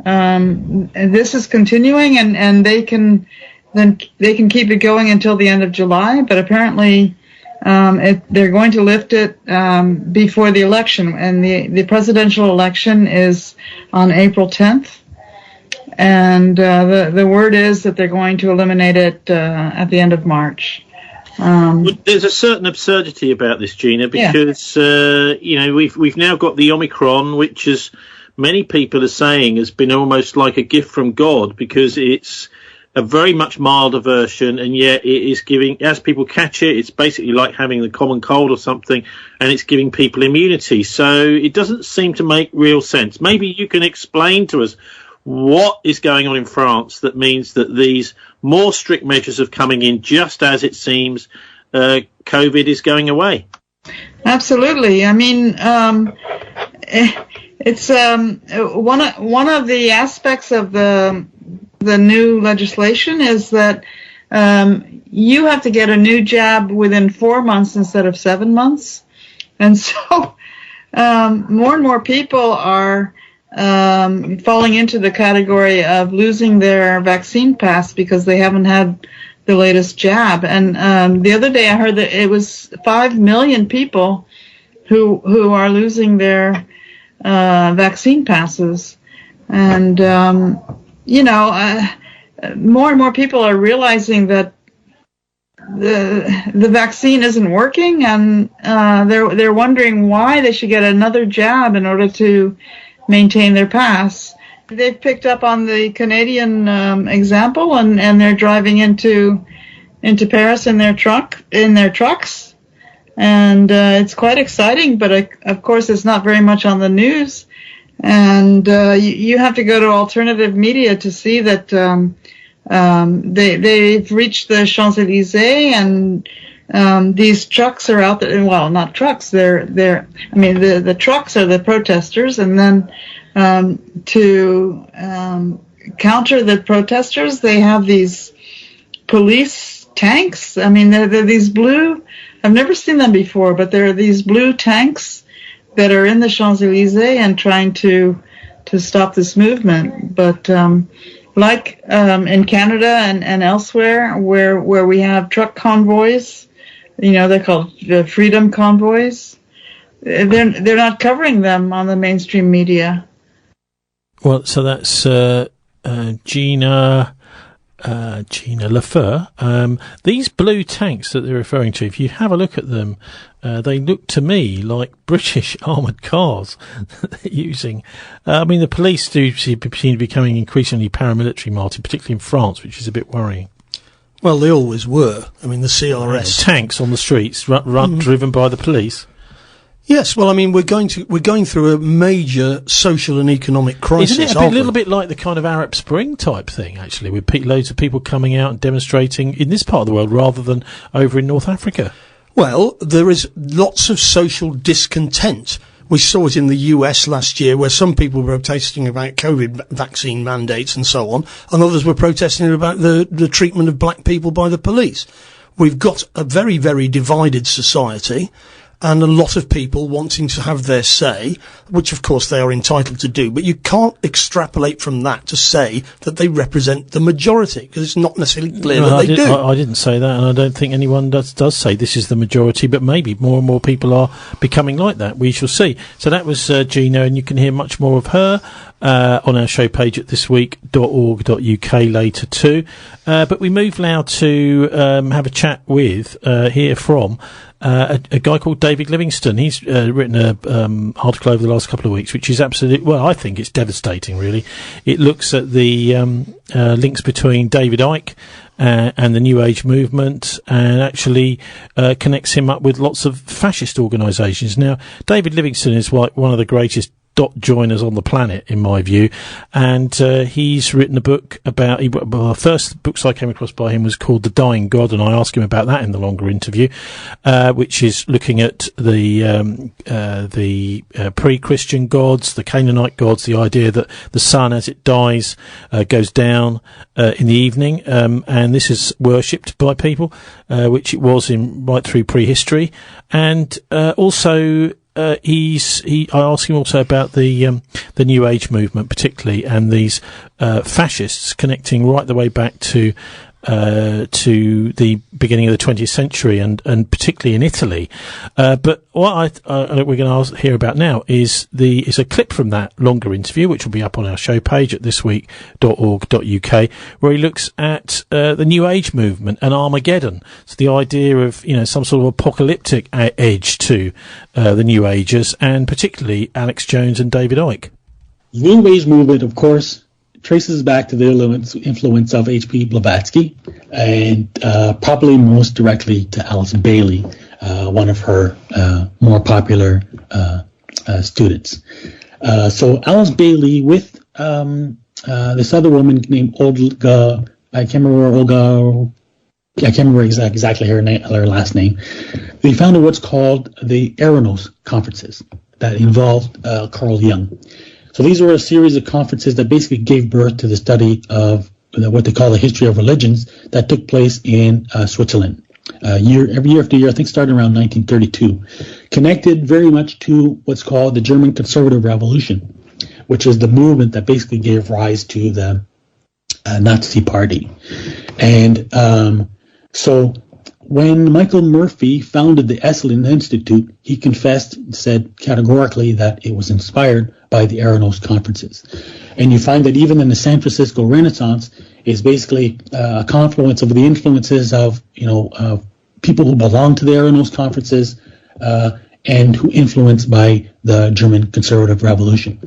This is continuing, and they can keep it going until the end of July. But apparently, they're going to lift it before the election, and the presidential election is on April 10th. And the word is that they're going to eliminate it at the end of March. There's a certain absurdity about this, Gina, because we've now got the Omicron, which is. Many people are saying has been almost like a gift from God, because it's a very much milder version, and yet it is giving, as people catch it, it's basically like having the common cold or something, and it's giving people immunity. So it doesn't seem to make real sense. Maybe you can explain to us what is going on in France that means that these more strict measures are coming in just as it seems COVID is going away. Absolutely. I mean, it's one of the aspects of the new legislation is that you have to get a new jab within 4 months instead of 7 months, and so more and more people are falling into the category of losing their vaccine pass because they haven't had the latest jab. And the other day I heard that it was 5 million people who are losing their vaccine passes, and more and more people are realizing that the vaccine isn't working, and they're wondering why they should get another jab in order to maintain their pass. They've picked up on the Canadian example, and they're driving into Paris in their trucks. And it's quite exciting, but of course it's not very much on the news. And you have to go to alternative media to see that they've reached the Champs-Élysées, and these trucks are out there. Well, not trucks. The trucks are the protesters, and then to counter the protesters, they have these police tanks. I mean, they're these blue. I've never seen them before, but there are these blue tanks that are in the Champs-Élysées and trying to stop this movement. But like in Canada and elsewhere, where we have truck convoys, they're called freedom convoys. They're not covering them on the mainstream media. Well, so that's Gina Lefeur. These blue tanks that they're referring to, if you have a look at them, they look to me like British armoured cars that they're using. I mean, the police do seem to be becoming increasingly paramilitary, Martin, particularly in France, which is a bit worrying. Well, they always were. I mean, the CRS. Tanks on the streets, driven by the police. Yes, well, I mean, we're going through a major social and economic crisis. Isn't it a little bit like the kind of Arab Spring type thing, actually, with loads of people coming out and demonstrating in this part of the world rather than over in North Africa? Well, there is lots of social discontent. We saw it in the US last year, where some people were protesting about COVID vaccine mandates and so on, and others were protesting about the treatment of black people by the police. We've got a very, very divided society, and a lot of people wanting to have their say, which of course they are entitled to do, but you can't extrapolate from that to say that they represent the majority, because it's not necessarily clear that they do. I didn't say that, and I don't think anyone does say this is the majority, but maybe more and more people are becoming like that. We shall see. So that was Gina, and you can hear much more of her on our show page at thisweek.org.uk later too. But we move now to have a chat with, hear from a guy called David Livingstone. He's written an article over the last couple of weeks, which is absolutely, well, I think it's devastating, really. It looks at the links between David Icke and the New Age movement, and actually connects him up with lots of fascist organisations. Now, David Livingstone is like one of the greatest dot joiners on the planet, in my view, and he's written a book about, the first books I came across by him was called The Dying God, and I asked him about that in the longer interview, which is looking at the pre-Christian gods, the Canaanite gods, the idea that the sun as it dies goes down in the evening, and this is worshipped by people, which it was right through prehistory, and also I asked him also about the New Age movement, particularly, and these fascists connecting right the way back to the beginning of the 20th century, and particularly in Italy. But what we're going to hear about now is a clip from that longer interview, which will be up on our show page at thisweek.org.uk, where he looks at the New Age movement and Armageddon. So the idea of, some sort of apocalyptic edge to the New Agers, and particularly Alex Jones and David Icke. The New Age movement, of course, traces back to the influence of H.P. Blavatsky, and probably most directly to Alice Bailey, one of her more popular students. So Alice Bailey with this other woman named Olga, I can't remember exactly her last name. They founded what's called the Eranos conferences that involved Carl Jung. So these were a series of conferences that basically gave birth to the study of what they call the history of religions that took place in Switzerland. Every year after year, I think starting around 1932, connected very much to what's called the German Conservative Revolution, which is the movement that basically gave rise to the Nazi Party. And so when Michael Murphy founded the Esalen Institute, he confessed and said categorically that it was inspired by the Eranos conferences. And you find that even in the San Francisco Renaissance is basically a confluence of the influences of, people who belong to the Eranos conferences and who influenced by the German Conservative Revolution.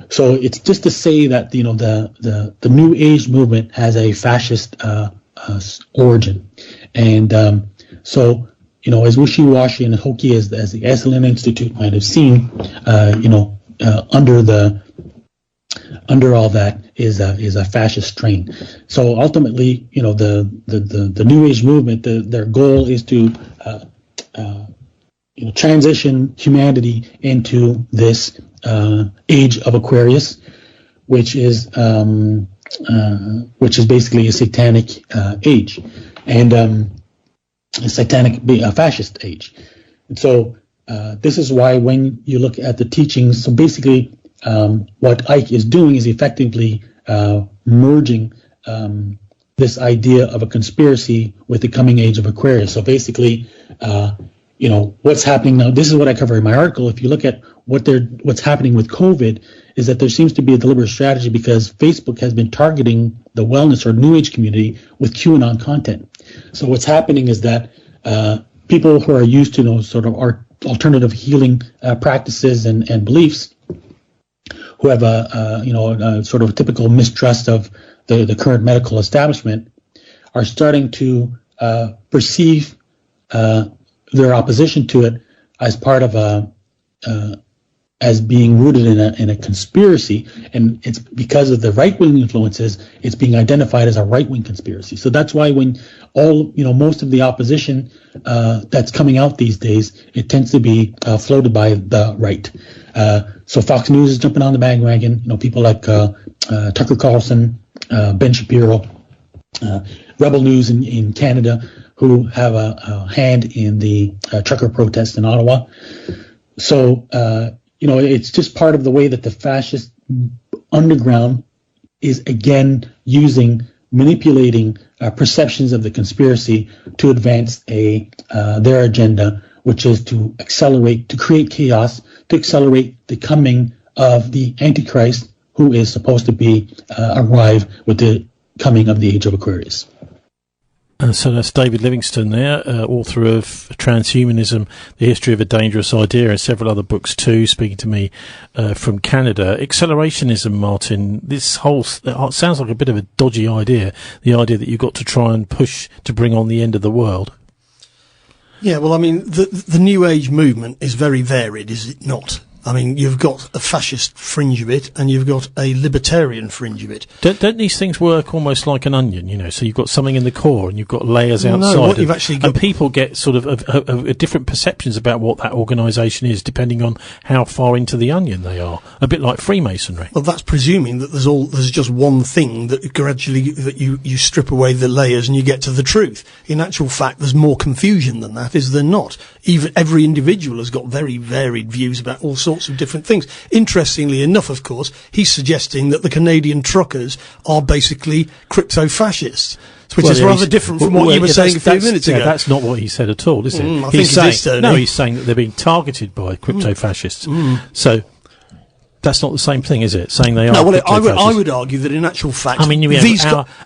So it's just to say that, the New Age movement has a fascist origin. And so, as wishy-washy and hokey as the Esalen Institute might have seemed, under all that is a fascist strain. So ultimately, the New Age movement, their goal is to transition humanity into this age of Aquarius, which is basically a satanic age, and a fascist age. And so this is why when you look at the teachings, so basically what Icke is doing is effectively merging this idea of a conspiracy with the coming age of Aquarius. So basically, what's happening now, this is what I cover in my article. If you look at what's happening with COVID, is that there seems to be a deliberate strategy because Facebook has been targeting the wellness or New Age community with QAnon content. So what's happening is that people who are used to sort of alternative healing practices and beliefs, who have a sort of a typical mistrust of the current medical establishment, are starting to perceive their opposition to it as part of as being rooted in a conspiracy, and it's because of the right-wing influences, it's being identified as a right-wing conspiracy. So that's why when most of the opposition that's coming out these days, it tends to be floated by the right. So Fox News is jumping on the bandwagon. People like Tucker Carlson, Ben Shapiro, Rebel News in Canada, who have a hand in the trucker protest in Ottawa. So, it's just part of the way that the fascist underground is again manipulating perceptions of the conspiracy to advance their agenda, which is to create chaos, to accelerate the coming of the Antichrist, who is supposed to arrive with the coming of the Age of Aquarius. So that's David Livingstone there, author of Transhumanism, The History of a Dangerous Idea, and several other books too, speaking to me from Canada. Accelerationism, Martin, this whole sounds like a bit of a dodgy idea, the idea that you've got to try and push to bring on the end of the world. Yeah, well, I mean, the New Age movement is very varied, is it not? I mean, you've got a fascist fringe of it, and you've got a libertarian fringe of it. Don't these things work almost like an onion, So you've got something in the core, and you've got layers outside. No, what you've actually got, and people get sort of different perceptions about what that organisation is, depending on how far into the onion they are. A bit like Freemasonry. Well, that's presuming that there's just one thing that gradually that you strip away the layers and you get to the truth. In actual fact, there's more confusion than that, is there not? Even every individual has got very varied views about all sorts of different things. Interestingly enough, of course, he's suggesting that the Canadian truckers are basically crypto-fascists, which is rather different from what you were saying a few minutes ago. That's not what he said at all, is it? He's saying that they're being targeted by crypto-fascists. So that's not the same thing, is it? Saying they are. No, well, I would argue that in actual fact, I mean,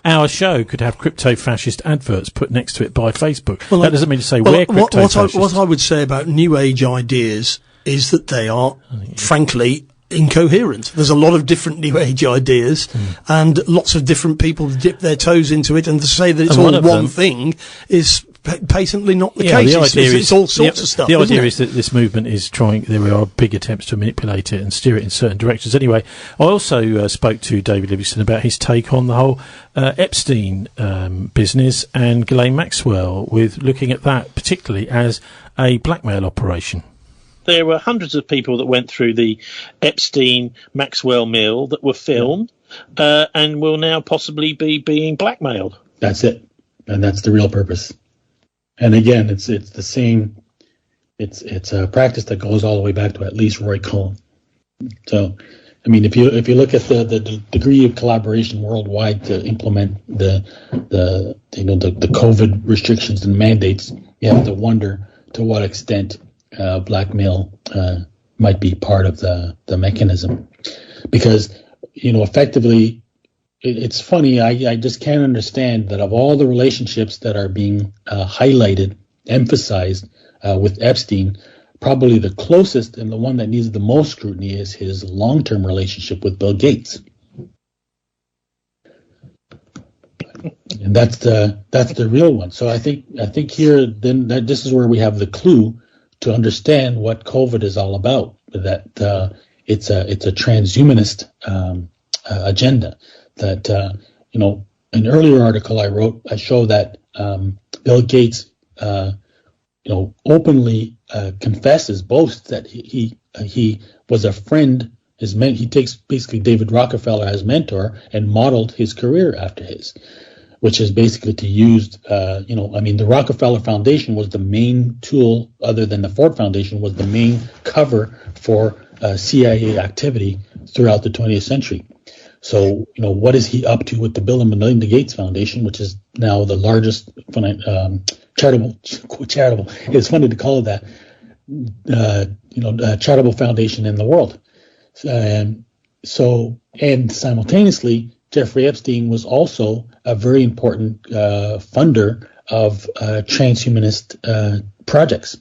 our show could have crypto-fascist adverts put next to it by Facebook. Well, that doesn't mean to say we're crypto-fascists. What I would say about New Age ideas is that they are, frankly, incoherent. There's a lot of different New Age ideas, and lots of different people dip their toes into it, and to say that it's all one thing is patently not the case. It's all sorts of stuff. The idea is that this movement is there are big attempts to manipulate it and steer it in certain directions. Anyway, I also spoke to David Livingstone about his take on the whole Epstein business and Ghislaine Maxwell, with looking at that particularly as a blackmail operation. There were hundreds of people that went through the Epstein-Maxwell mill that were filmed and will now possibly be being blackmailed. That's it. And that's the real purpose. And again, it's the same. It's a practice that goes all the way back to at least Roy Cohn. So, I mean, if you look at the degree of collaboration worldwide to implement the COVID restrictions and mandates, you have to wonder to what extent blackmail might be part of the mechanism, because effectively it's funny. I just can't understand that of all the relationships that are being highlighted, emphasized with Epstein, probably the closest and the one that needs the most scrutiny is his long-term relationship with Bill Gates. And that's the real one. So I think here then this is where we have the clue to understand what COVID is all about. That it's a transhumanist agenda. That an earlier article I wrote, I show that Bill Gates openly boasts that he was a friend. He takes basically David Rockefeller as mentor and modeled his career after his, which is basically to use, the Rockefeller Foundation was the main tool, other than the Ford Foundation, was the main cover for CIA activity throughout the 20th century. So, what is he up to with the Bill and Melinda Gates Foundation, which is now the largest charitable, it's funny to call it that, charitable foundation in the world. And simultaneously, Jeffrey Epstein was also a very important funder of transhumanist projects.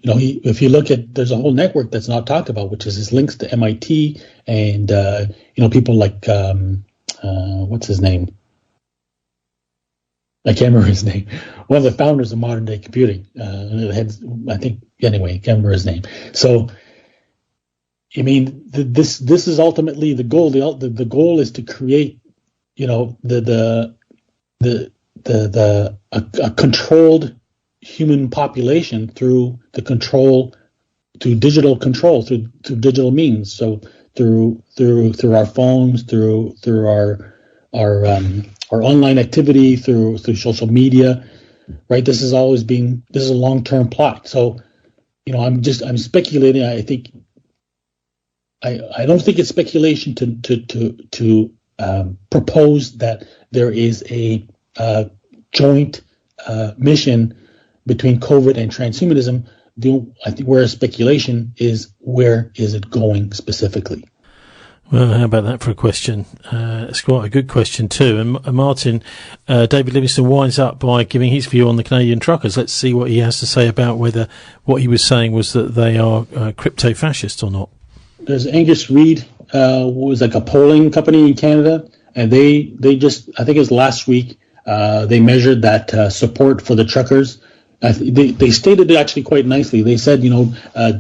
If you look at, there's a whole network that's not talked about, which is his links to MIT and, people like, what's his name? I can't remember his name. One of the founders of modern day computing. I think anyway, can't remember his name. So, I mean, this is ultimately the goal. The goal is to create, a controlled human population through digital control, through digital means. So through our phones, through our online activity, through social media, right? This is a long-term plot. So, I'm speculating. I think I don't think it's speculation to propose that there is a joint mission between COVID and transhumanism. I think where speculation is, where is it going specifically? Well, how about that for a question? It's quite a good question too. And Martin, David Livingstone winds up by giving his view on the Canadian truckers. Let's see what he has to say about whether what he was saying was that they are crypto-fascist or not. There's Angus Reid, was like a polling company in Canada, and they just, I think it was last week, they measured that support for the truckers. They stated it actually quite nicely. They said,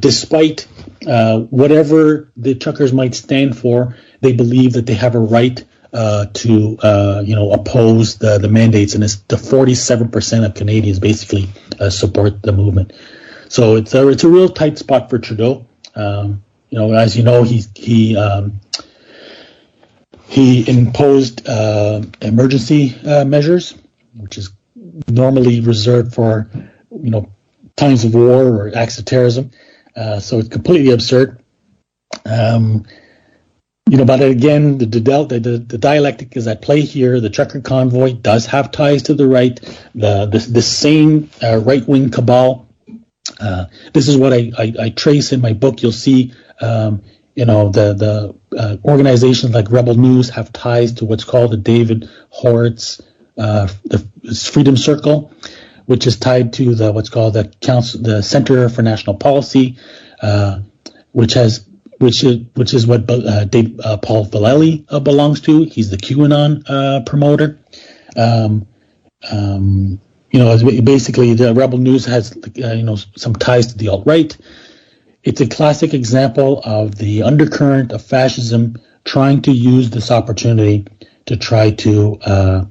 despite whatever the truckers might stand for, they believe that they have a right to oppose the mandates, and it's the 47% of Canadians basically support the movement. So it's a real tight spot for Trudeau. As you know, he imposed emergency measures, which is normally reserved for times of war or acts of terrorism. So it's completely absurd. But again, the dialectic is at play here. The trucker convoy does have ties to the right. The same right-wing cabal. This is what I trace in my book. You'll see, the organizations like Rebel News have ties to what's called the David Horowitz the Freedom Circle, which is tied to what's called the Center for National Policy, which is what Paul Vallely belongs to. He's the QAnon promoter. Basically the Rebel News has some ties to the alt-right. It's a classic example of the undercurrent of fascism trying to use this opportunity to try to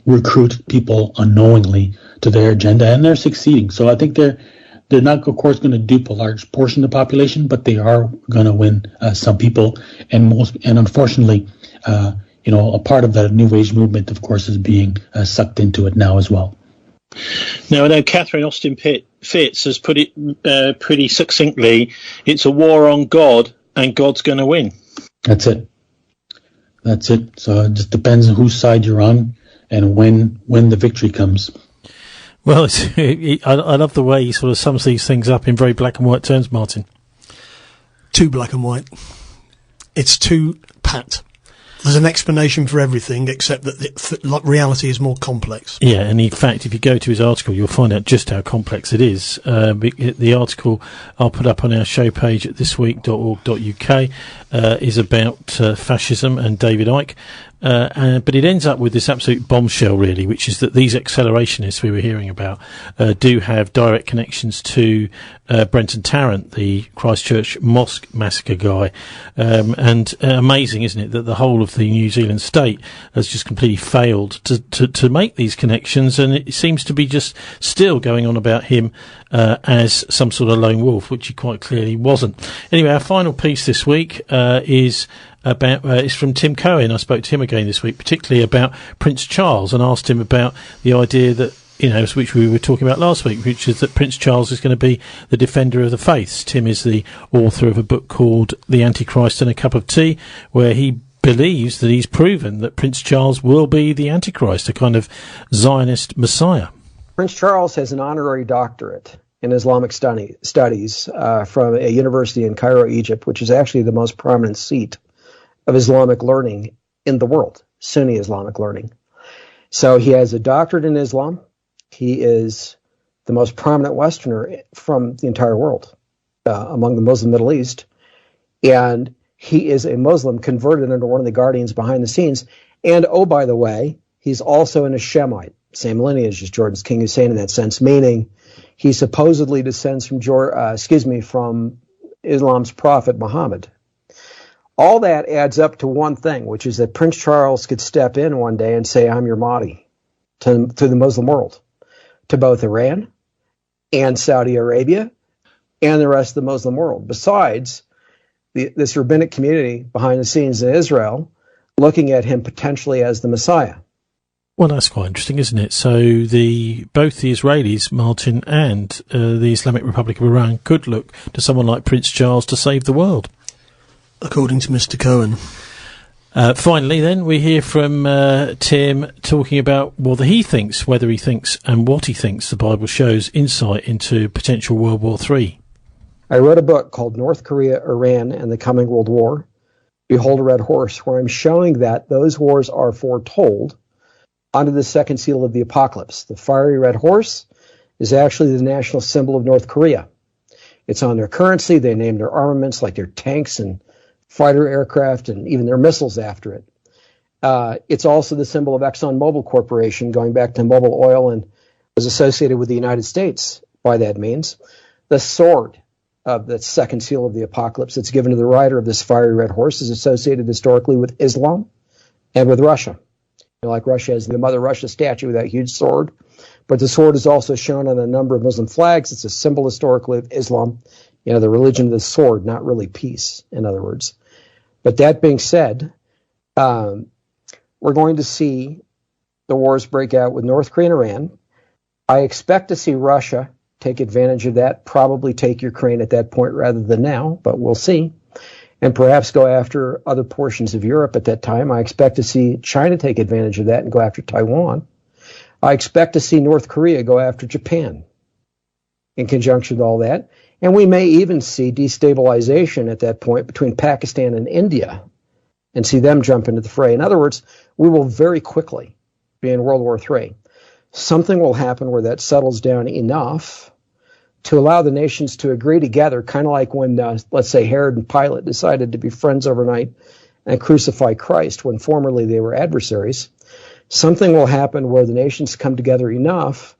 recruit people unknowingly to their agenda, and they're succeeding. So I think they're not, of course, going to dupe a large portion of the population, but they are going to win some people, and unfortunately, a part of the New Age movement, of course, is being sucked into it now as well. Now, I know Catherine Austin Fitz has put it pretty succinctly. It's a war on God, and God's going to win. That's it. So it just depends on whose side you're on and when the victory comes. Well, I love the way he sort of sums these things up in very black and white terms, Martin. Too black and white. It's too pat. There's an explanation for everything, except that reality is more complex. Yeah, and in fact, if you go to his article, you'll find out just how complex it is. The article I'll put up on our show page at thisweek.org.uk is about fascism and David Icke. But it ends up with this absolute bombshell, really, which is that these accelerationists we were hearing about do have direct connections to Brenton Tarrant, the Christchurch mosque massacre guy. And amazing, isn't it, that the whole of the New Zealand state has just completely failed to make these connections, and it seems to be just still going on about him as some sort of lone wolf, which he quite clearly wasn't. Anyway, our final piece this week is it's from Tim Cohen. I spoke to him again this week, particularly about Prince Charles, and asked him about the idea that, which we were talking about last week, which is that Prince Charles is going to be the defender of the faiths. Tim is the author of a book called The Antichrist and a Cup of Tea, where he believes that he's proven that Prince Charles will be the Antichrist, a kind of Zionist messiah. Prince Charles has an honorary doctorate in Islamic studies from a university in Cairo, Egypt, which is actually the most prominent seat of Islamic learning in the world, Sunni Islamic learning. So he has a doctorate in Islam. He is the most prominent Westerner from the entire world among the Muslim Middle East. And he is a Muslim converted into one of the guardians behind the scenes. And, oh, by the way, he's also an Hashemite. same lineage as Jordan's King Hussein in that sense, meaning he supposedly descends from from Islam's prophet Muhammad. All that adds up to one thing, which is that Prince Charles could step in one day and say, I'm your Mahdi to the Muslim world, to both Iran and Saudi Arabia and the rest of the Muslim world. Besides, this rabbinic community behind the scenes in Israel looking at him potentially as the Messiah. Well, that's quite interesting, isn't it? So both the Israelis, Martin, and the Islamic Republic of Iran could look to someone like Prince Charles to save the world. According to Mr. Cohen. Finally, then, we hear from Tim talking about whether he thinks and what he thinks the Bible shows insight into potential World War III. I wrote a book called North Korea, Iran, and the Coming World War, Behold a Red Horse, where I'm showing that those wars are foretold under the second seal of the apocalypse. The fiery red horse is actually the national symbol of North Korea. It's on their currency. They name their armaments, like their tanks and fighter aircraft and even their missiles after it. It's also the symbol of ExxonMobil Corporation, going back to Mobil Oil, and was associated with the United States by that means. The sword of the second seal of the apocalypse that's given to the rider of this fiery red horse is associated historically with Islam and with Russia. Like Russia has the Mother Russia statue with that huge sword, but the sword is also shown on a number of Muslim flags. It's a symbol historically of Islam, the religion of the sword, not really peace, in other words. But that being said, we're going to see the wars break out with North Korea and Iran. I expect to see Russia take advantage of that, probably take Ukraine at that point rather than now, but we'll see. And perhaps go after other portions of Europe at that time. I expect to see China take advantage of that and go after Taiwan. I expect to see North Korea go after Japan in conjunction with all that. And we may even see destabilization at that point between Pakistan and India and see them jump into the fray. In other words, we will very quickly be in World War III. Something will happen where that settles down enough to allow the nations to agree together, kind of like when, let's say, Herod and Pilate decided to be friends overnight and crucify Christ when formerly they were adversaries. Something will happen where the nations come together enough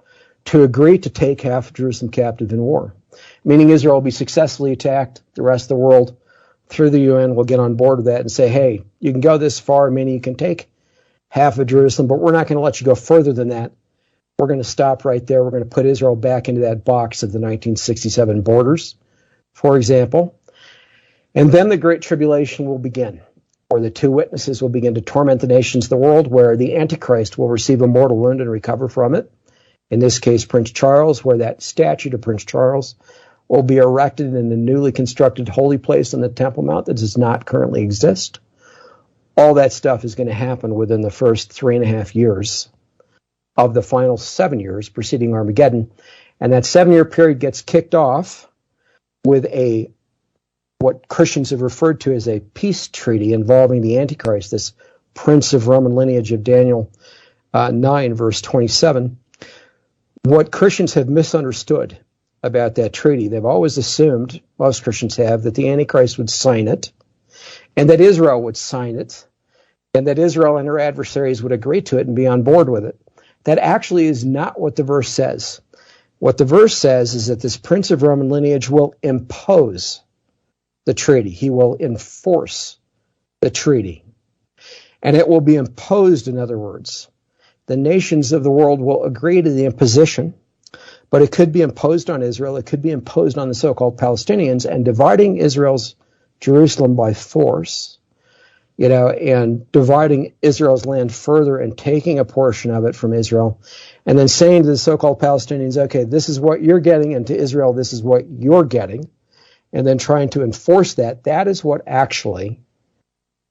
to agree to take half of Jerusalem captive in war, meaning Israel will be successfully attacked. The rest of the world, through the UN, will get on board with that and say, hey, you can go this far, meaning you can take half of Jerusalem, but we're not going to let you go further than that. We're going to stop right there. We're going to put Israel back into that box of the 1967 borders, for example. And then the Great Tribulation will begin, where the two witnesses will begin to torment the nations of the world, where the Antichrist will receive a mortal wound and recover from it. In this case, Prince Charles, where that statue to Prince Charles will be erected in the newly constructed holy place on the Temple Mount that does not currently exist. All that stuff is going to happen within the first 3.5 years of the final 7 years preceding Armageddon. And that 7-year period gets kicked off with what Christians have referred to as a peace treaty involving the Antichrist, this prince of Roman lineage of Daniel 9, verse 27. What Christians have misunderstood about that treaty, they've always assumed, most Christians have, that the Antichrist would sign it, and that Israel would sign it, and that Israel and her adversaries would agree to it and be on board with it. That actually is not what the verse says. What the verse says is that this prince of Roman lineage will impose the treaty. He will enforce the treaty. And it will be imposed, in other words. The nations of the world will agree to the imposition, but it could be imposed on Israel. It could be imposed on the so-called Palestinians, and dividing Israel's Jerusalem by force, and dividing Israel's land further and taking a portion of it from Israel, and then saying to the so-called Palestinians, okay, this is what you're getting, and to Israel, this is what you're getting, and then trying to enforce that. That is what actually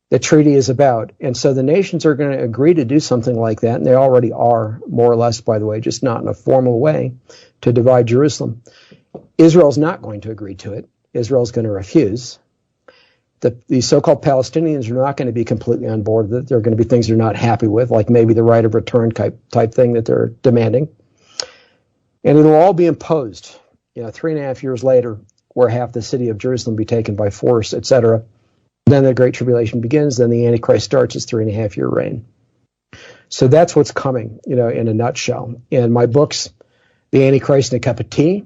the treaty is about. And so the nations are going to agree to do something like that, and they already are, more or less, by the way, just not in a formal way, to divide Jerusalem. Israel's not going to agree to it. Israel's going to refuse. The so-called Palestinians are not going to be completely on board with it. There are going to be things they're not happy with, like maybe the right of return type thing that they're demanding. And it'll all be imposed, 3.5 years later, where half the city of Jerusalem be taken by force, etc. Then the Great Tribulation begins. Then the Antichrist starts his 3.5 year reign. So that's what's coming, in a nutshell. In my books, The Antichrist and a Cup of Tea,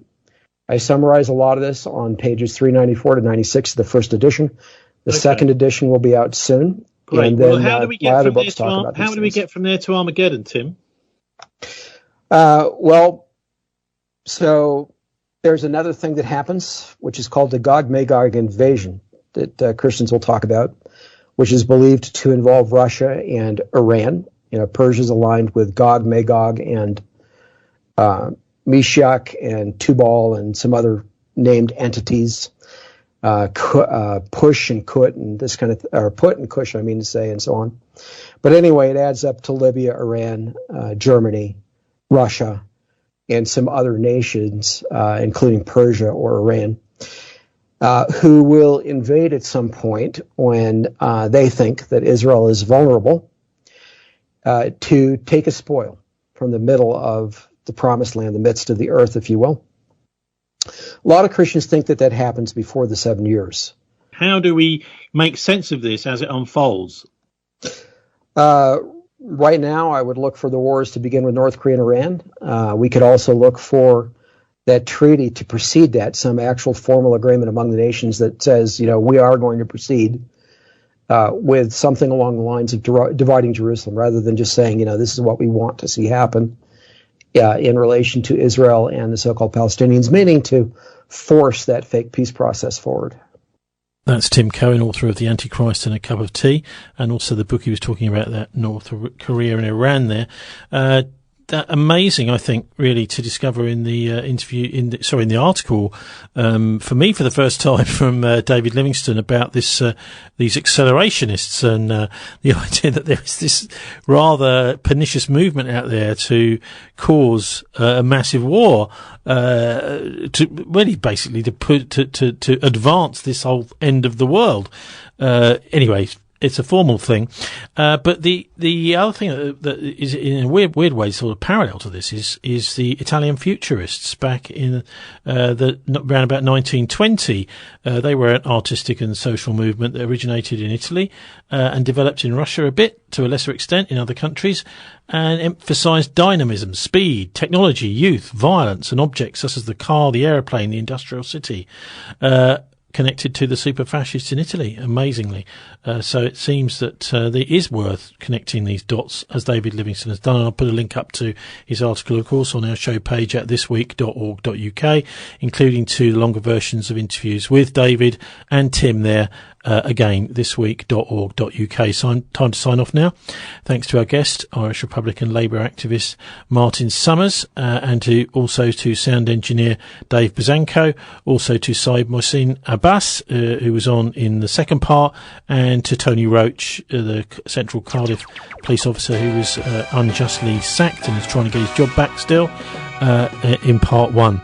I summarize a lot of this on pages 394 to 96 of the first edition. The second edition will be out soon. Great. And then, well, how do we get from there to Armageddon, Tim? So there's another thing that happens, which is called the Gog-Magog invasion that Christians will talk about, which is believed to involve Russia and Iran. Persia's aligned with Gog, Magog, and Meshach and Tubal and some other named entities, Push and Kut and this kind of, or Put and Kush, I mean to say, and so on. But anyway, it adds up to Libya, Iran, Germany, Russia, and some other nations, including Persia or Iran, who will invade at some point when they think that Israel is vulnerable, to take a spoil from the middle of the promised land, the midst of the earth, if you will. A lot of Christians think that happens before the 7 years. How do we make sense of this as it unfolds? Right now, I would look for the wars to begin with North Korea and Iran. We could also look for that treaty to precede that, some actual formal agreement among the nations that says, we are going to proceed with something along the lines of dividing Jerusalem, rather than just saying, this is what we want to see happen in relation to Israel and the so-called Palestinians, meaning to force that fake peace process forward. That's Tim Cohen, author of The Antichrist and a Cup of Tea, and also the book he was talking about, that North Korea and Iran there. That amazing, I think, really, to discover in the interview, in the article, for me, for the first time, from David Livingstone about these accelerationists and the idea that there is this rather pernicious movement out there to cause a massive war, to really basically to advance this whole end of the world. Anyway. It's a formal thing, but the other thing that is in a weird way sort of parallel to this is the Italian futurists back in around about 1920. They were an artistic and social movement that originated in Italy and developed in Russia a bit, to a lesser extent in other countries, and emphasised dynamism, speed, technology, youth, violence, and objects such as the car, the aeroplane, the industrial city. Connected to the super fascists in Italy, amazingly. So it seems that there is worth connecting these dots, as David Livingstone has done. And I'll put a link up to his article, of course, on our show page at thisweek.org.uk, including two longer versions of interviews with David and Tim there. Again, thisweek.org.uk. Time to sign off now. Thanks to our guest, Irish Republican Labour activist Martin Summers, and also to sound engineer Dave Bazanko, also to Syed Mosin Abbas, who was on in the second part, and to Tony Roach, the Central Cardiff police officer who was unjustly sacked and is trying to get his job back still, in part one.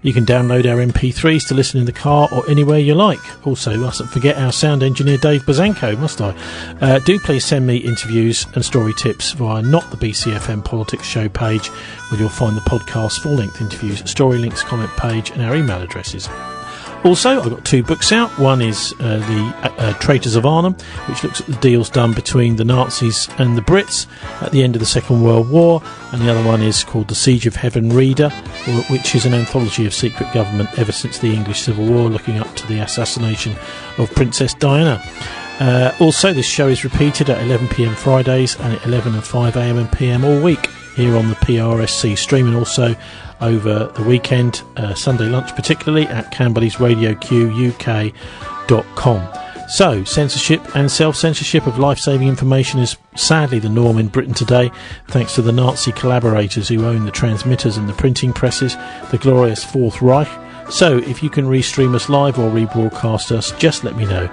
You can download our MP3s to listen in the car or anywhere you like. Also, mustn't forget our sound engineer Dave Bazanko, must I? Do please send me interviews and story tips via not the BCFM Politics Show page, where you'll find the podcast, full-length interviews, story links, comment page, and our email addresses. Also, I've got two books out. One is the Traitors of Arnhem, which looks at the deals done between the Nazis and the Brits at the end of the Second World War, and the other one is called The Siege of Heaven Reader, which is an anthology of secret government ever since the English Civil War, looking up to the assassination of Princess Diana. Also, this show is repeated at 11 p.m. Fridays and at 11 and 5 a.m. and p.m. all week here on the PRSC, streaming also over the weekend, Sunday lunch particularly, at Camberley'sRadioQUK.com. So, censorship and self-censorship of life-saving information is sadly the norm in Britain today, thanks to the Nazi collaborators who own the transmitters and the printing presses, the glorious Fourth Reich. So, if you can restream us live or rebroadcast us, just let me know,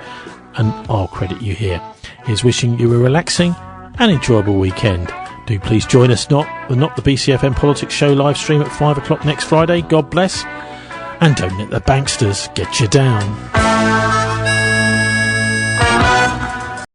and I'll credit you here. Here's wishing you a relaxing and enjoyable weekend. Do please join us, not the BCFM Politics Show live stream at 5 o'clock next Friday. God bless. And don't let the banksters get you down.